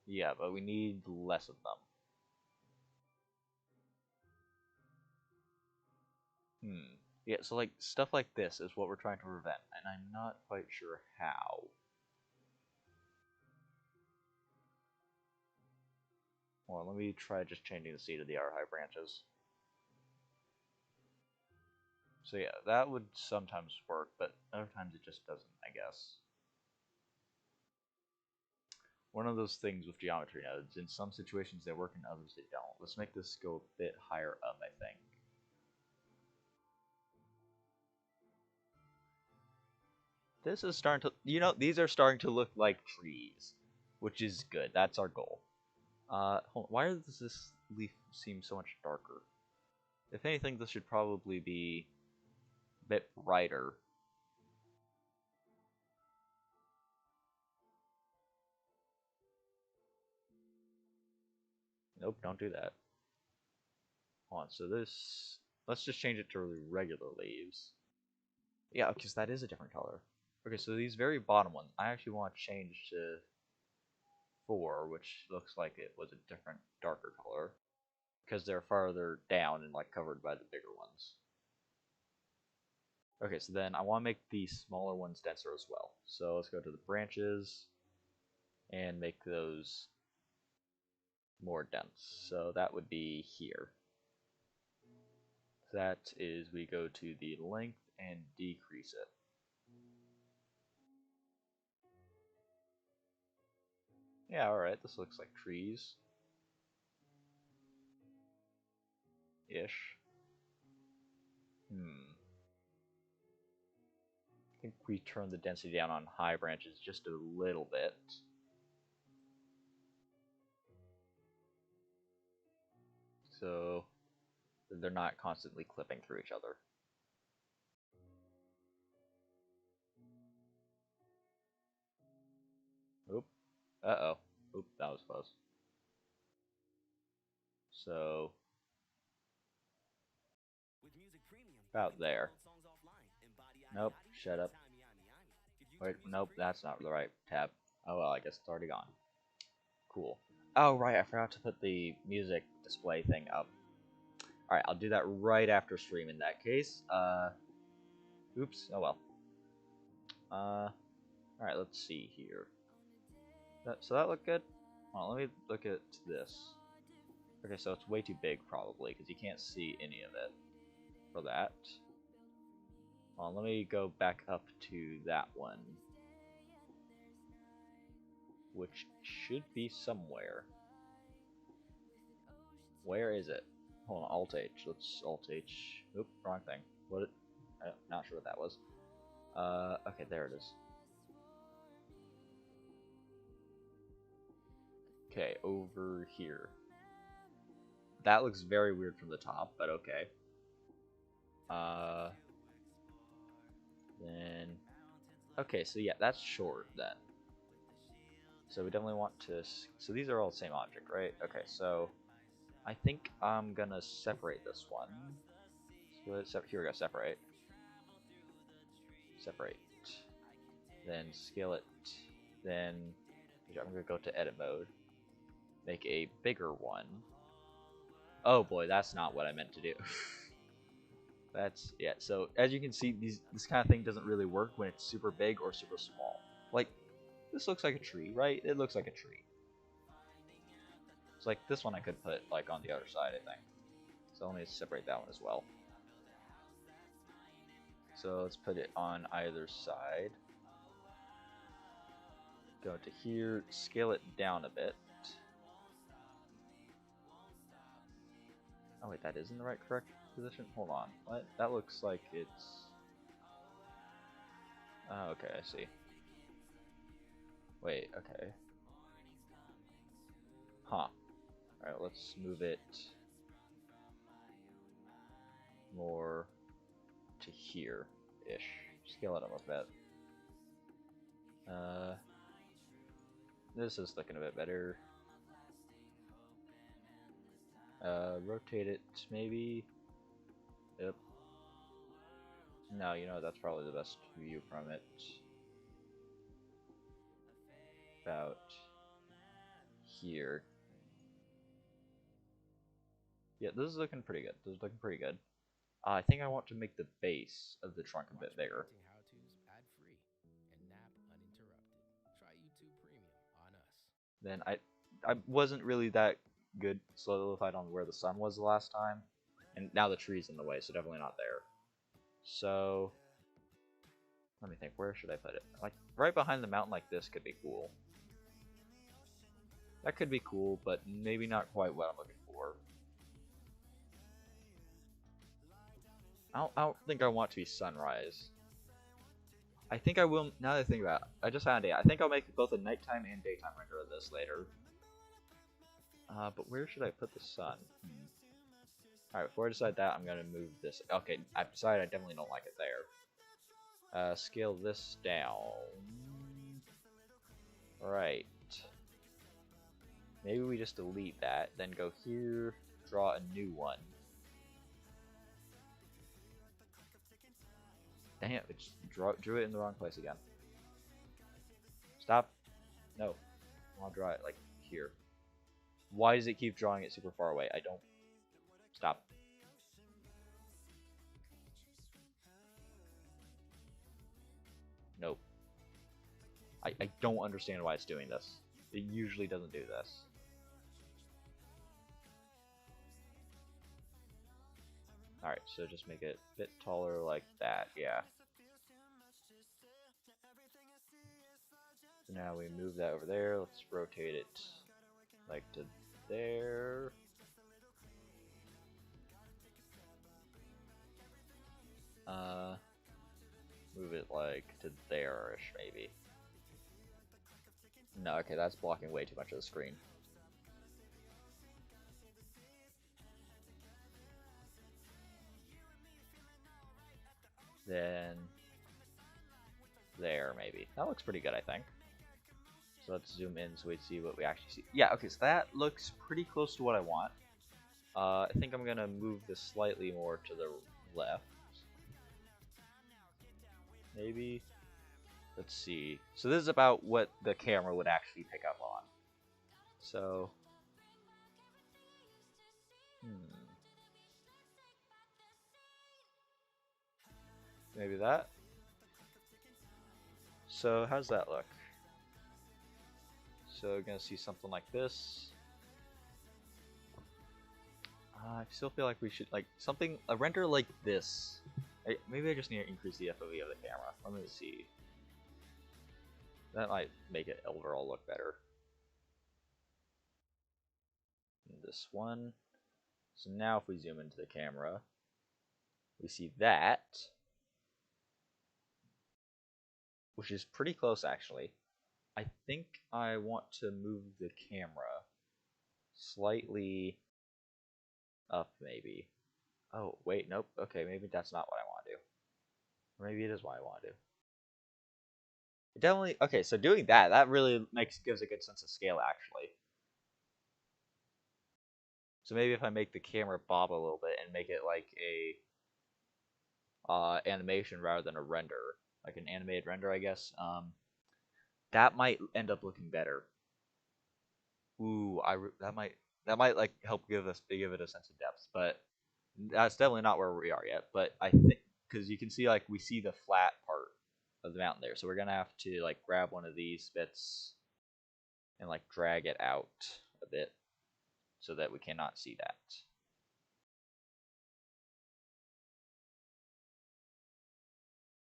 Yeah, but we need less of them. Yeah, so like stuff like this is what we're trying to prevent, and I'm not quite sure how. Well, let me try just changing the seed of the R high branches. So yeah, that would sometimes work, but other times it just doesn't, I guess. One of those things with geometry nodes, in some situations they work, in others they don't. Let's make this go a bit higher up, I think. This is starting to, these are starting to look like trees, which is good. That's our goal. Hold on, why does this leaf seem so much darker? If anything, this should probably be a bit brighter. Nope, don't do that. Hold on, so this, let's just change it to regular leaves. Yeah, because that is a different color. Okay, so these very bottom ones, I actually want to change to 4, which looks like it was a different, darker color, because they're farther down and like covered by the bigger ones. Okay, so then I want to make the smaller ones denser as well. So let's go to the branches and make those more dense. So that would be here. That is, we go to the length and decrease it. Yeah, alright, this looks like trees. Ish. I think we turn the density down on high branches just a little bit. So they're not constantly clipping through each other. Oop. Uh-oh. Oop, that was close. So about there. Nope, shut up. Wait, nope, that's not the right tab. Oh well, I guess it's already gone. Cool. Oh right, I forgot to put the music display thing up. Alright, I'll do that right after stream in that case. Oops, oh well. Alright, let's see here. So that looked good? Well, let me look at this. Okay, so it's way too big probably, because you can't see any of it for that. Well, let me go back up to that one, which should be somewhere. Where is it? Hold on, Alt H. Let's Alt H. Oop, wrong thing. What? I'm not sure what that was. Okay, there it is. Okay, over here. That looks very weird from the top, but okay. Then, Okay, so yeah, that's short then. So we definitely want to. So these are all the same object, right? Okay, so I think I'm gonna separate this one. Here we go. Separate. Separate. Then scale it. Then I'm gonna go to edit mode. Make a bigger one. Oh boy, that's not what I meant to do. That's yeah. So as you can see, this kind of thing doesn't really work when it's super big or super small. Like this looks like a tree, right? It looks like a tree. It's like this one I could put like on the other side, I think. So let me separate that one as well. So let's put it on either side. Go to here, scale it down a bit. Oh wait, that isn't the right correct position? Hold on. What? That looks like it's... Oh, okay, I see. Wait, okay. Huh. Alright, let's move it more to here-ish. Scale it up a bit. This is looking a bit better. Rotate it, maybe. Yep. No, you know, that's probably the best view from it. About here. Yeah, this is looking pretty good. This is looking pretty good. I think I want to make the base of the trunk a bit bigger. Then I wasn't really that good solidified on where the sun was the last time, and now the tree's in the way, so definitely not there. So let me think, where should I put it? Like right behind the mountain like this could be cool. That could be cool, but maybe not quite what I'm looking for. I don't think I want to be sunrise. I think I will, now that I think about it, I just found it. I think I'll make both a nighttime and daytime render of this later. But where should I put the sun? Alright, before I decide that, I'm gonna move this. Okay, I've decided I definitely don't like it there. Scale this down. Right. Maybe we just delete that, then go here, draw a new one. Dang it, it drew it in the wrong place again. Stop. No. I want to draw it like here. Why does it keep drawing it super far away? I don't. Stop. Nope. I don't understand why it's doing this. It usually doesn't do this. Alright, so just make it a bit taller like that, yeah. So now we move that over there. Let's rotate it like to there. Move it like to there-ish, maybe. No, okay, that's blocking way too much of the screen. Then there, maybe. That looks pretty good, I think. So let's zoom in so we see what we actually see. Yeah, okay, so that looks pretty close to what I want. I think I'm gonna move this slightly more to the left. Maybe. Let's see. So this is about what the camera would actually pick up on. So, maybe that. So how's that look? So we're gonna see something like this. I still feel like we should like something a render like this. Maybe I just need to increase the FOV of the camera. Let me see. That might make it overall look better. And this one. So now if we zoom into the camera, we see that, which is pretty close actually. I think I want to move the camera slightly up maybe. Oh, wait, nope. Okay, maybe that's not what I want to do. Or maybe it is what I want to do. Definitely. Okay, so doing that really gives a good sense of scale actually. So maybe if I make the camera bob a little bit and make it like a animation rather than a render, like an animated render, I guess. That might end up looking better. Ooh, that might like help give it a sense of depth, but that's definitely not where we are yet. But I think because you can see like we see the flat part of the mountain there, so we're gonna have to like grab one of these bits and like drag it out a bit so that we cannot see that.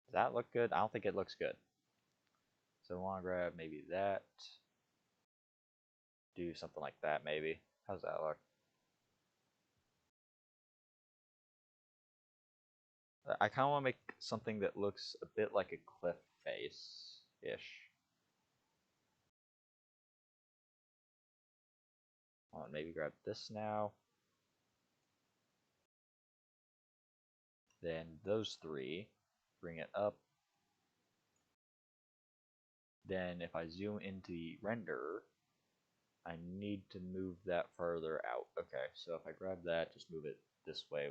Does that look good? I don't think it looks good. So I want to grab maybe that, do something like that maybe. How's that look? I kind of want to make something that looks a bit like a cliff face-ish. Maybe grab this now. Then those three. Bring it up. Then if I zoom into the render, I need to move that further out. Okay, so if I grab that, just move it this way.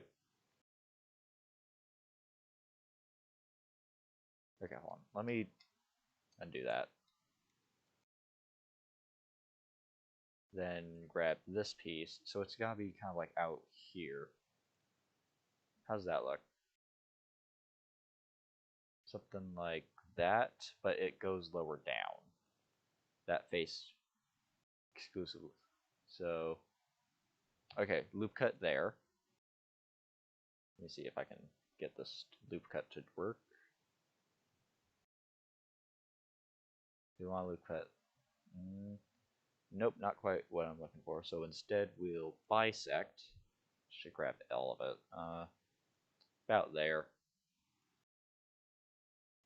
Okay, hold on. Let me undo that. Then grab this piece. So it's gotta be kind of like out here. How's that look? Something like that, but it goes lower down. That face exclusively. So, okay, loop cut there. Let me see if I can get this loop cut to work. Do you want a loop cut? Nope, not quite what I'm looking for. So instead, we'll bisect. Should grab all of it. About there.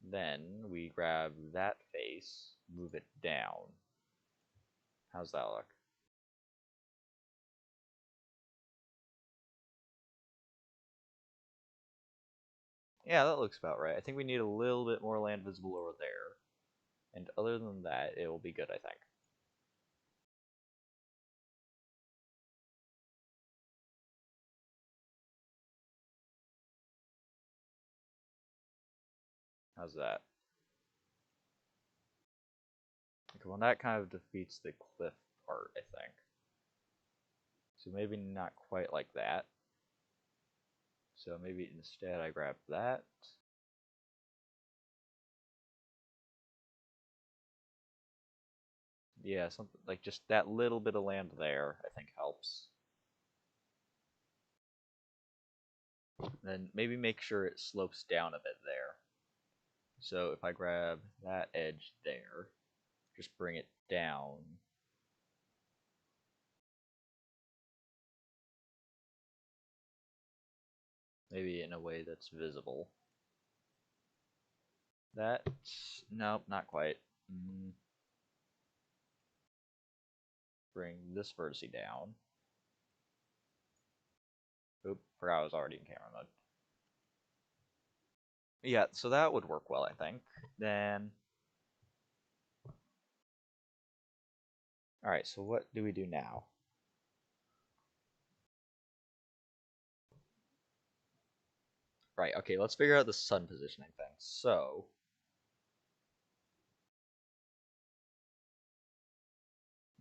Then we grab that face, move it down. How's that look? Yeah, that looks about right. I think we need a little bit more land visible over there. And other than that, it will be good, I think. How's that? Okay, well, that kind of defeats the cliff part, I think. So maybe not quite like that. So maybe instead I grab that. Yeah, something like just that little bit of land there, I think helps. Then maybe make sure it slopes down a bit there. So if I grab that edge there, just bring it down. Maybe in a way that's visible. That, nope, not quite. Bring this vertice down. Oop, forgot I was already in camera mode. Yeah, so that would work well, I think. Then, alright, so what do we do now? Right, okay, let's figure out the sun positioning thing. So,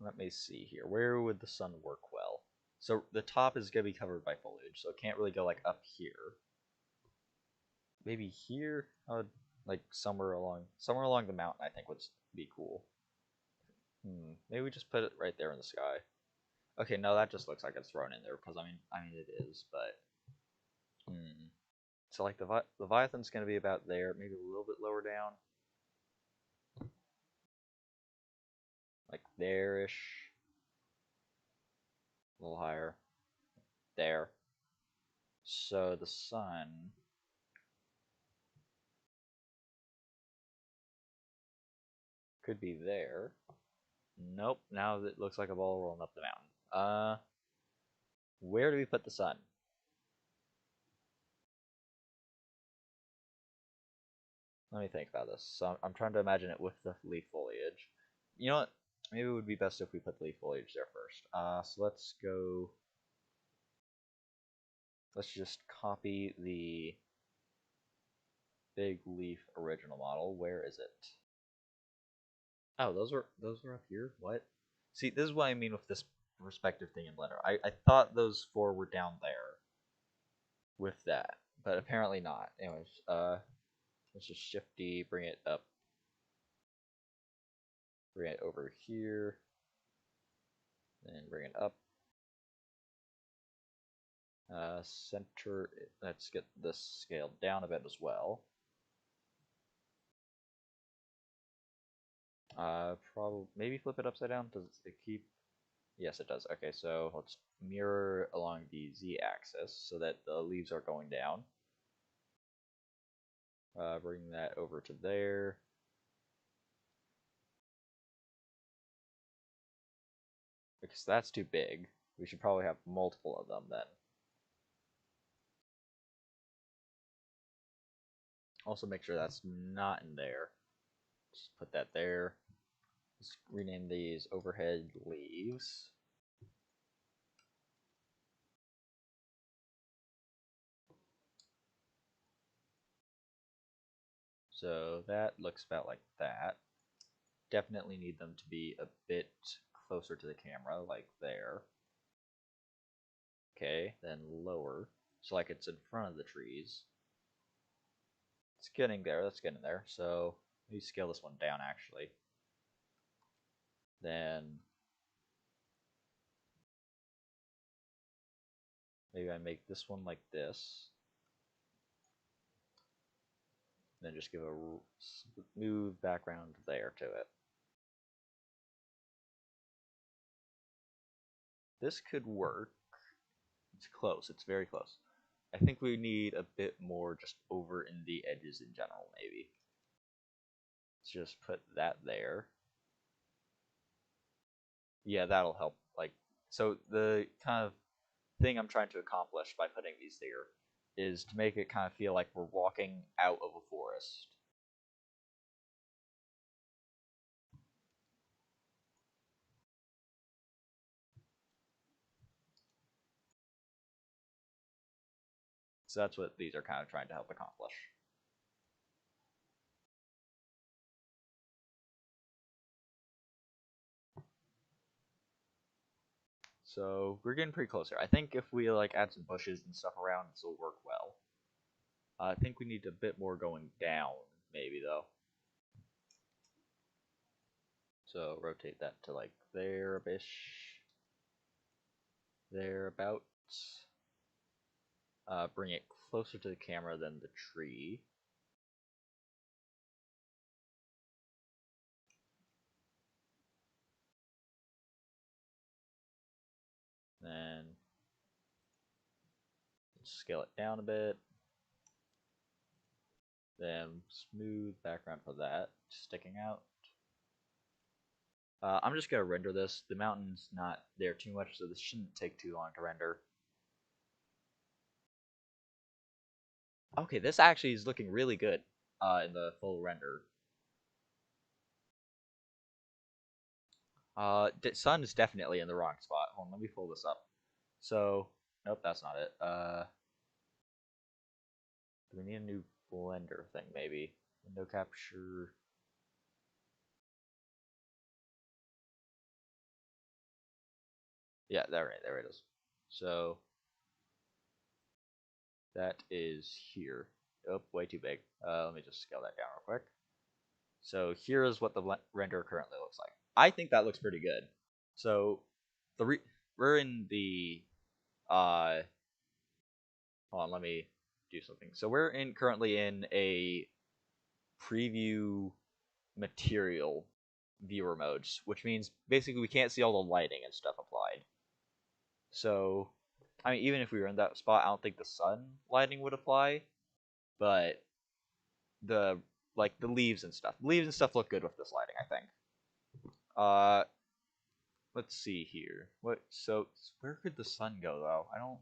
let me see here. Where would the sun work well? So the top is going to be covered by foliage, so it can't really go like up here. Maybe here? Like somewhere along the mountain I think would be cool. Maybe we just put it right there in the sky. Okay, no, that just looks like it's thrown in there because I mean it is, but So like the Leviathan's going to be about there, maybe a little bit lower down, like there-ish, a little higher, there. So the sun could be there. Nope, now it looks like a ball rolling up the mountain. Where do we put the sun? Let me think about this. So I'm trying to imagine it with the leaf foliage. You know what? Maybe it would be best if we put the leaf foliage there first. So let's go. Let's just copy the big leaf original model. Where is it? Oh, those were up here. What? See, this is what I mean with this perspective thing in Blender. I thought those four were down there with that, but apparently not. Anyways, let's just shift D, bring it up, bring it over here, then bring it up. Center. Let's get this scaled down a bit as well. Probably maybe flip it upside down. Does it keep? Yes, it does. Okay, so let's mirror along the z-axis so that the leaves are going down. Bring that over to there. Because that's too big. We should probably have multiple of them then. Also make sure that's not in there. Just put that there. Let's rename these overhead leaves. So that looks about like that. Definitely need them to be a bit closer to the camera, like there. Okay, then lower, so like it's in front of the trees. It's getting there, that's getting there. So let me scale this one down actually. Then maybe I make this one like this. Then just give a smooth background there to it. This could work. It's close, it's very close. I think we need a bit more just over in the edges in general, maybe. Let's just put that there. Yeah, that'll help. Like, so the kind of thing I'm trying to accomplish by putting these there is to make it kind of feel like we're walking out of a forest. So that's what these are kind of trying to help accomplish. So we're getting pretty close here. I think if we like add some bushes and stuff around, this will work well. I think we need a bit more going down, maybe though. So rotate that to like there-ish, thereabouts. Bring it closer to the camera than the tree. Then scale it down a bit. Then smooth background for that, sticking out. I'm just going to render this. The mountain's not there too much, so this shouldn't take too long to render. Okay, this actually is looking really good in the full render. Sun is definitely in the wrong spot. Hold on, let me pull this up. So, nope, that's not it. Do we need a new Blender thing, maybe? Window capture. Yeah, there it is. So, that is here. Oh, way too big. Let me just scale that down real quick. So here is what the render currently looks like. I think that looks pretty good. So we're in the hold on, let me do something. So we're currently in a preview material viewer modes, which means basically we can't see all the lighting and stuff applied. So I mean, even if we were in that spot, I don't think the sun lighting would apply, but the like the leaves and stuff. The leaves and stuff look good with this lighting, I think. Uh, let's see here. What? So where could the sun go though? I don't.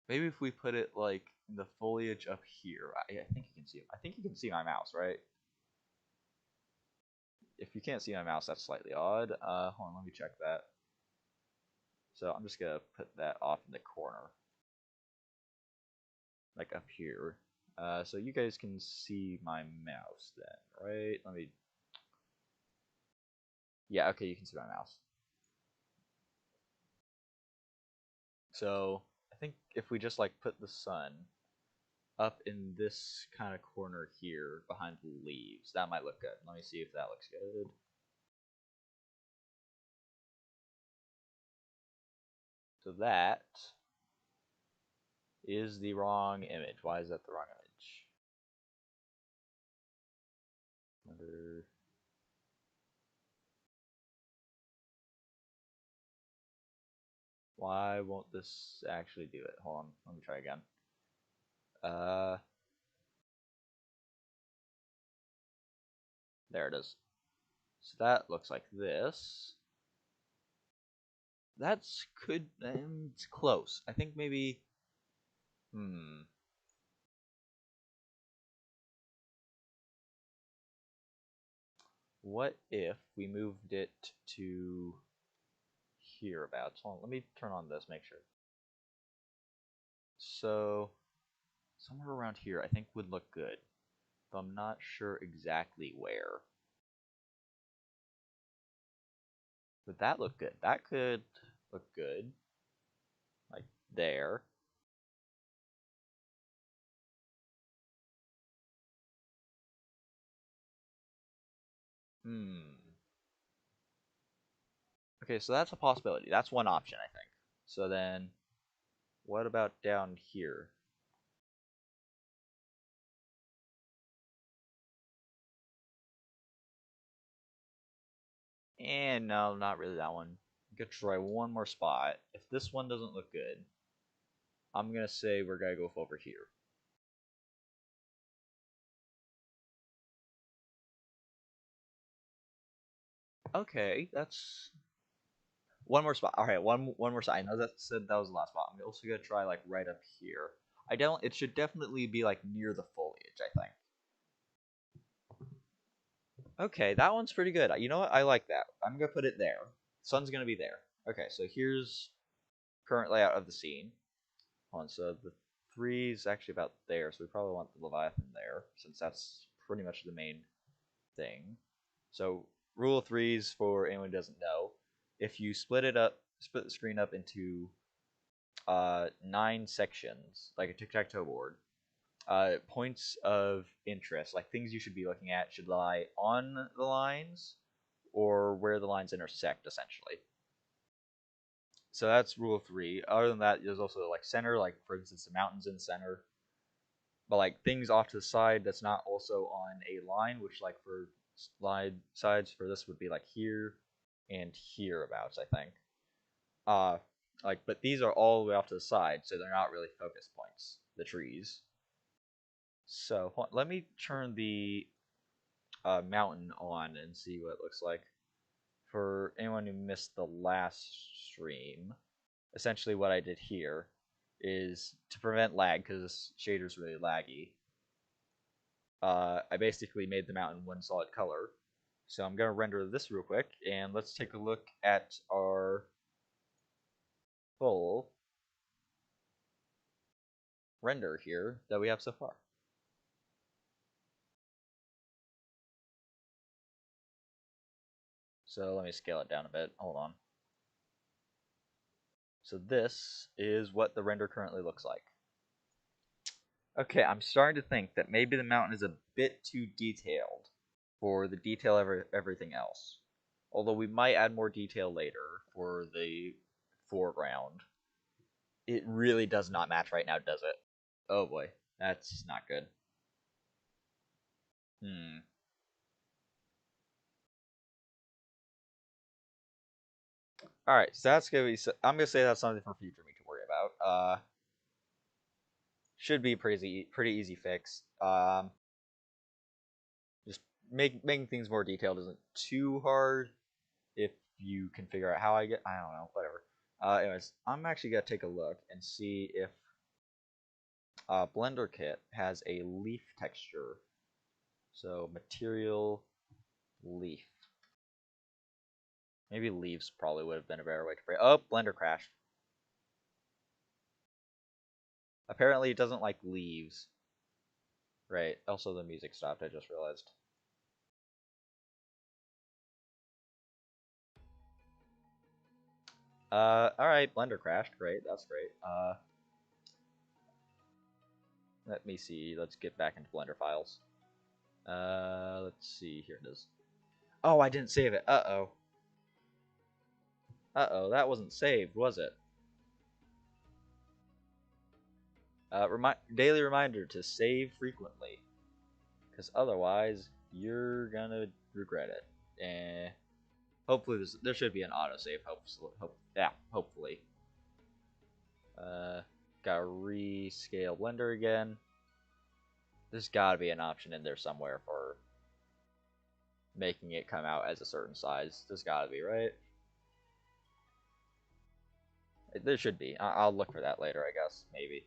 Maybe if we put it like the foliage up here. I think you can see. I think you can see my mouse, right? If you can't see my mouse, that's slightly odd. Hold on, let me check that. So I'm just gonna put that off in the corner, like up here. So you guys can see my mouse then, right? Let me. Yeah, okay, you can see my mouse. So I think if we just like put the sun up in this kind of corner here behind the leaves, that might look good. Let me see if that looks good. So that is the wrong image. Why is that the wrong image? Under... Why won't this actually do it? Hold on, let me try again. Uh, there it is. So that looks like this. That's could it's close. I think maybe what if we moved it to hereabouts? Hold on, let me turn on this, make sure. So somewhere around here I think would look good, but I'm not sure exactly where. Would that look good? That could look good. Like there. Hmm. Okay, so that's a possibility. That's one option, I think. So then, what about down here? And no, not really that one. I'm gonna try one more spot. If this one doesn't look good, I'm gonna say we're gonna go over here. Okay, that's one more spot. All right, one more spot. I know that said that was the last spot. I'm also gonna try like right up here. I don't. It should definitely be like near the foliage, I think. Okay, that one's pretty good. You know what? I like that. I'm gonna put it there. Sun's gonna be there. Okay, so here's current layout of the scene. Hold on, so the three is actually about there, so we probably want the Leviathan there, since that's pretty much the main thing. So rule of threes for anyone who doesn't know, if you split the screen up into 9 sections, like a tic-tac-toe board, points of interest, like things you should be looking at, should lie on the lines or where the lines intersect, essentially. So that's rule 3. Other than that, there's also like center, like for instance, the mountains in the center. But like things off to the side that's not also on a line, which like for slide sides for this would be like here and hereabouts, I think. Uh like but these are all the way off to the side, so they're not really focus points, the trees. So let me turn the mountain on and see what it looks like. For anyone who missed the last stream, essentially what I did here is to prevent lag, because this shader's really laggy. I basically made the mountain one solid color. So I'm going to render this real quick, and let's take a look at our full render here that we have so far. So let me scale it down a bit. Hold on. So this is what the render currently looks like. Okay, I'm starting to think that maybe the mountain is a bit too detailed for the detail of everything else. Although we might add more detail later for the foreground. It really does not match right now, does it? Oh boy, that's not good. Hmm. All right, so that's gonna be. I'm gonna say that's something for future me to worry about. Should be pretty easy fix. Just making things more detailed isn't too hard if you can figure out how I get. I don't know, whatever. Anyways, I'm actually gonna take a look and see if Blender kit has a leaf texture. So material leaf. Maybe leaves probably would have been a better way to phrase. Oh, Blender crashed. Apparently it doesn't like leaves. Right. Also the music stopped, I just realized. Alright, Blender crashed. Great, that's great. Let me see. Let's get back into Blender files. Let's see. Here it is. Oh, I didn't save it. Uh-oh. Uh-oh, that wasn't saved, was it? Daily reminder to save frequently, because otherwise you're gonna regret it. Hopefully there should be an autosave. Hopefully. Uh, Gotta rescale Blender again. There's gotta be an option in there somewhere for making it come out as a certain size. There's gotta be, right? There should be. I'll look for that later, I guess. Maybe.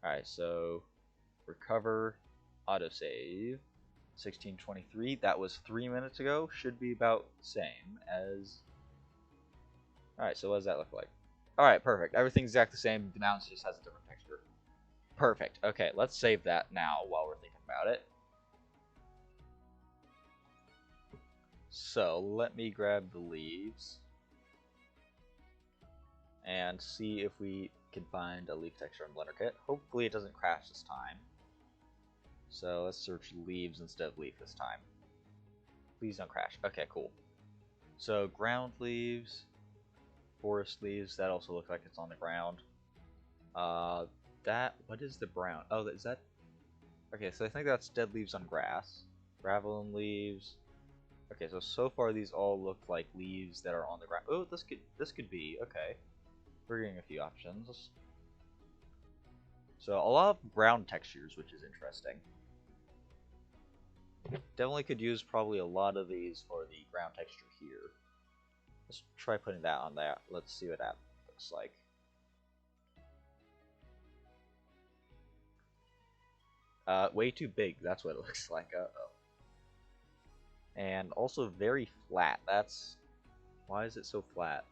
Alright, so recover, autosave. 1623. That was 3 minutes ago. Should be about the same as. Alright, so what does that look like? Alright, perfect. Everything's exactly the same. The mountain just has a different texture. Perfect. Okay, let's save that now while we're thinking about it. So let me grab the leaves and see if we can find a leaf texture in Blender Kit. Hopefully it doesn't crash this time. So let's search leaves instead of leaf this time. Please don't crash. Okay, cool. So ground leaves, forest leaves, that also looks like it's on the ground. What is the brown? Oh, is that? Okay, so I think that's dead leaves on grass. Gravel and leaves. Okay, so far these all look like leaves that are on the ground. Oh, this could be, okay. We're getting a few options. So a lot of ground textures, which is interesting. Definitely could use probably a lot of these for the ground texture here. Let's try putting that on there. Let's see what that looks like. Way too big, that's what it looks like. Uh-oh. And also very flat. Why is it so flat?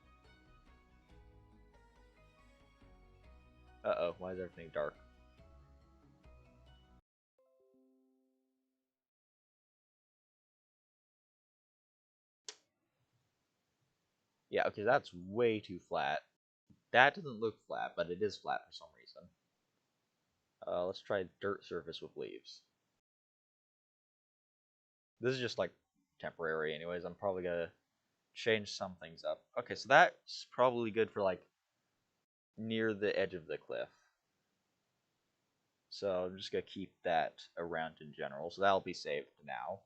Uh-oh, why is everything dark? Yeah, okay, that's way too flat. That doesn't look flat, but it is flat for some reason. Let's try dirt surface with leaves. This is just like temporary anyways. I'm probably gonna change some things up. Okay, so that's probably good for like near the edge of the cliff. So I'm just gonna keep that around in general. So that'll be saved now.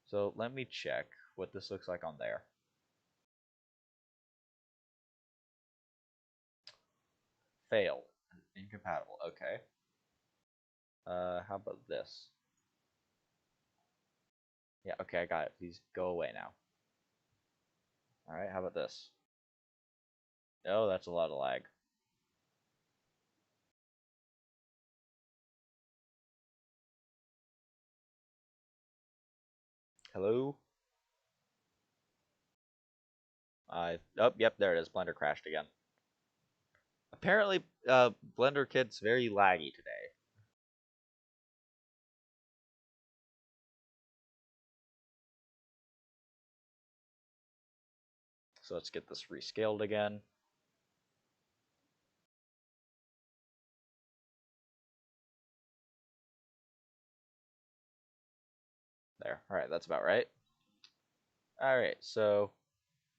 So let me check what this looks like on there. Failed. Incompatible. Okay. How about this? Yeah, okay, I got it. Please go away now. Alright, how about this? Oh, that's a lot of lag. Hello? Oh, yep, there it is. Blender crashed again. Apparently, Blender Kit's very laggy today. So let's get this rescaled again. There. Alright, that's about right. Alright, so...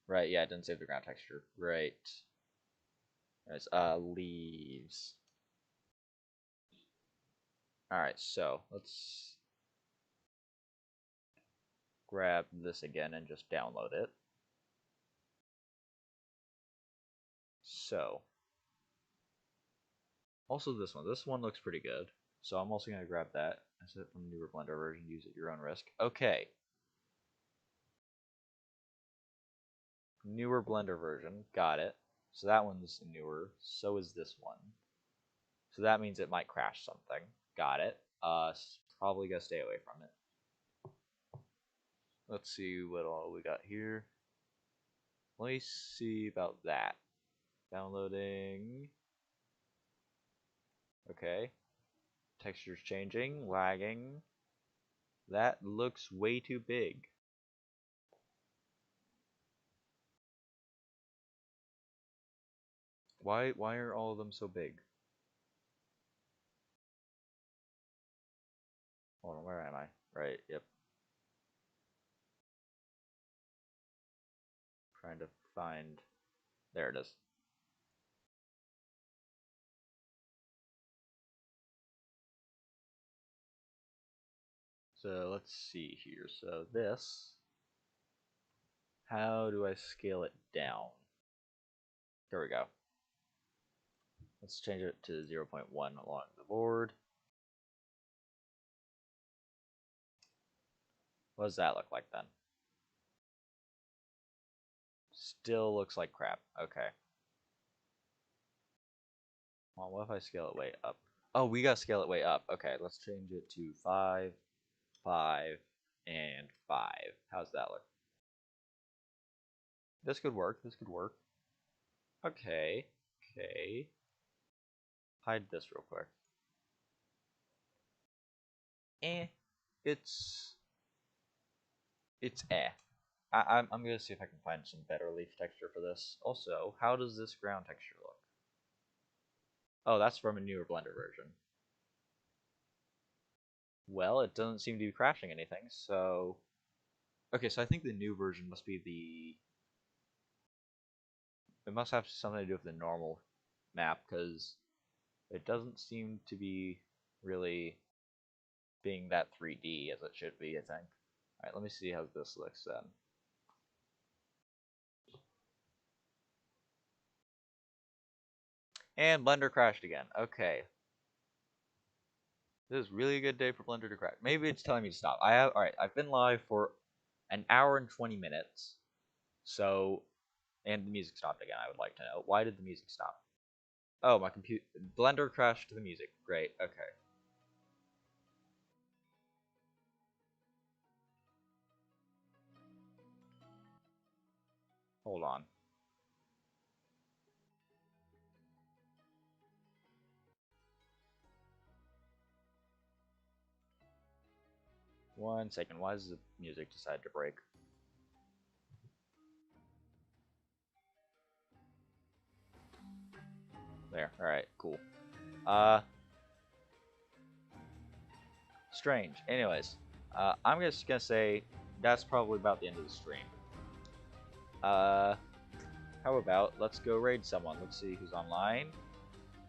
Right, yeah, I didn't save the ground texture. Right. There's, leaves. Alright, so, let's grab this again and just download it. So... Also this one. This one looks pretty good. So I'm also going to grab that. That's it from the newer Blender version. Use at your own risk. Okay. Newer Blender version. Got it. So that one's newer. So is this one. So that means it might crash something. Got it. Probably gotta stay away from it. Let's see what all we got here. Let me see about that. Downloading. Okay. Texture's changing, lagging. That looks way too big. Why are all of them so big? Hold on, where am I? Right, yep. Trying to find. There it is. So let's see here. So this, how do I scale it down? There we go. Let's change it to 0.1 along the board. What does that look like then? Still looks like crap. Okay. Well, what if I scale it way up? Oh, we gotta scale it way up. Okay, let's change it to 5, 5, and 5. How's that look? This could work. This could work. Okay. Okay. Hide this real quick. Eh. It's eh. I'm gonna see if I can find some better leaf texture for this. Also, how does this ground texture look? Oh, that's from a newer Blender version. Well, it doesn't seem to be crashing anything, so... Okay, so I think the new version must be the... It must have something to do with the normal map, because it doesn't seem to be really being that 3D as it should be, I think. Alright, let me see how this looks then. And Blender crashed again. Okay. This is really a good day for Blender to crash. Maybe it's telling me to stop. Alright, I've been live for an hour and 20 minutes. So, and the music stopped again, I would like to know. Why did the music stop? Oh, my computer, Blender crashed the music. Great, okay. Hold on. One second, why does the music decide to break? There, alright, cool. Strange. Anyways, I'm just gonna say that's probably about the end of the stream. How about let's go raid someone. Let's see who's online.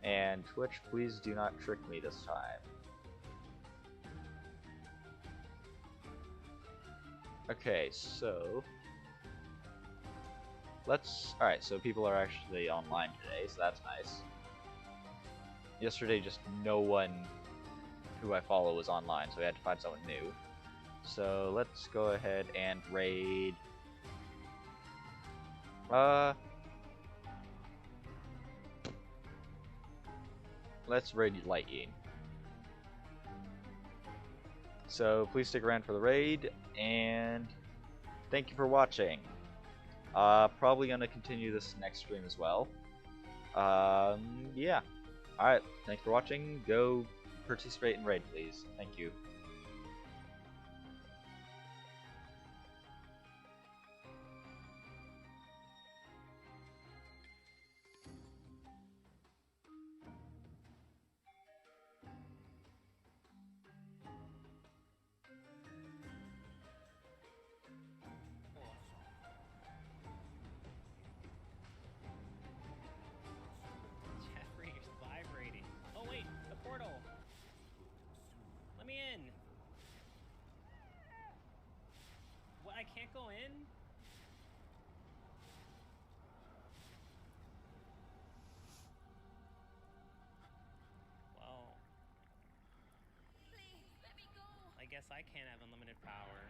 And Twitch, please do not trick me this time. Okay, so let's. Alright, so people are actually online today, so that's nice. Yesterday, just no one who I follow was online, so we had to find someone new. So let's go ahead and raid. Let's raid Lightning. So please stick around for the raid, and thank you for watching. Probably gonna continue this next stream as well. Yeah. Alright, thanks for watching. Go participate in raid, please. Thank you. Jeffrey, you're vibrating. Oh wait, the portal. Let me in. What? I can't go in? Well, please let me go. I guess I can't have unlimited power.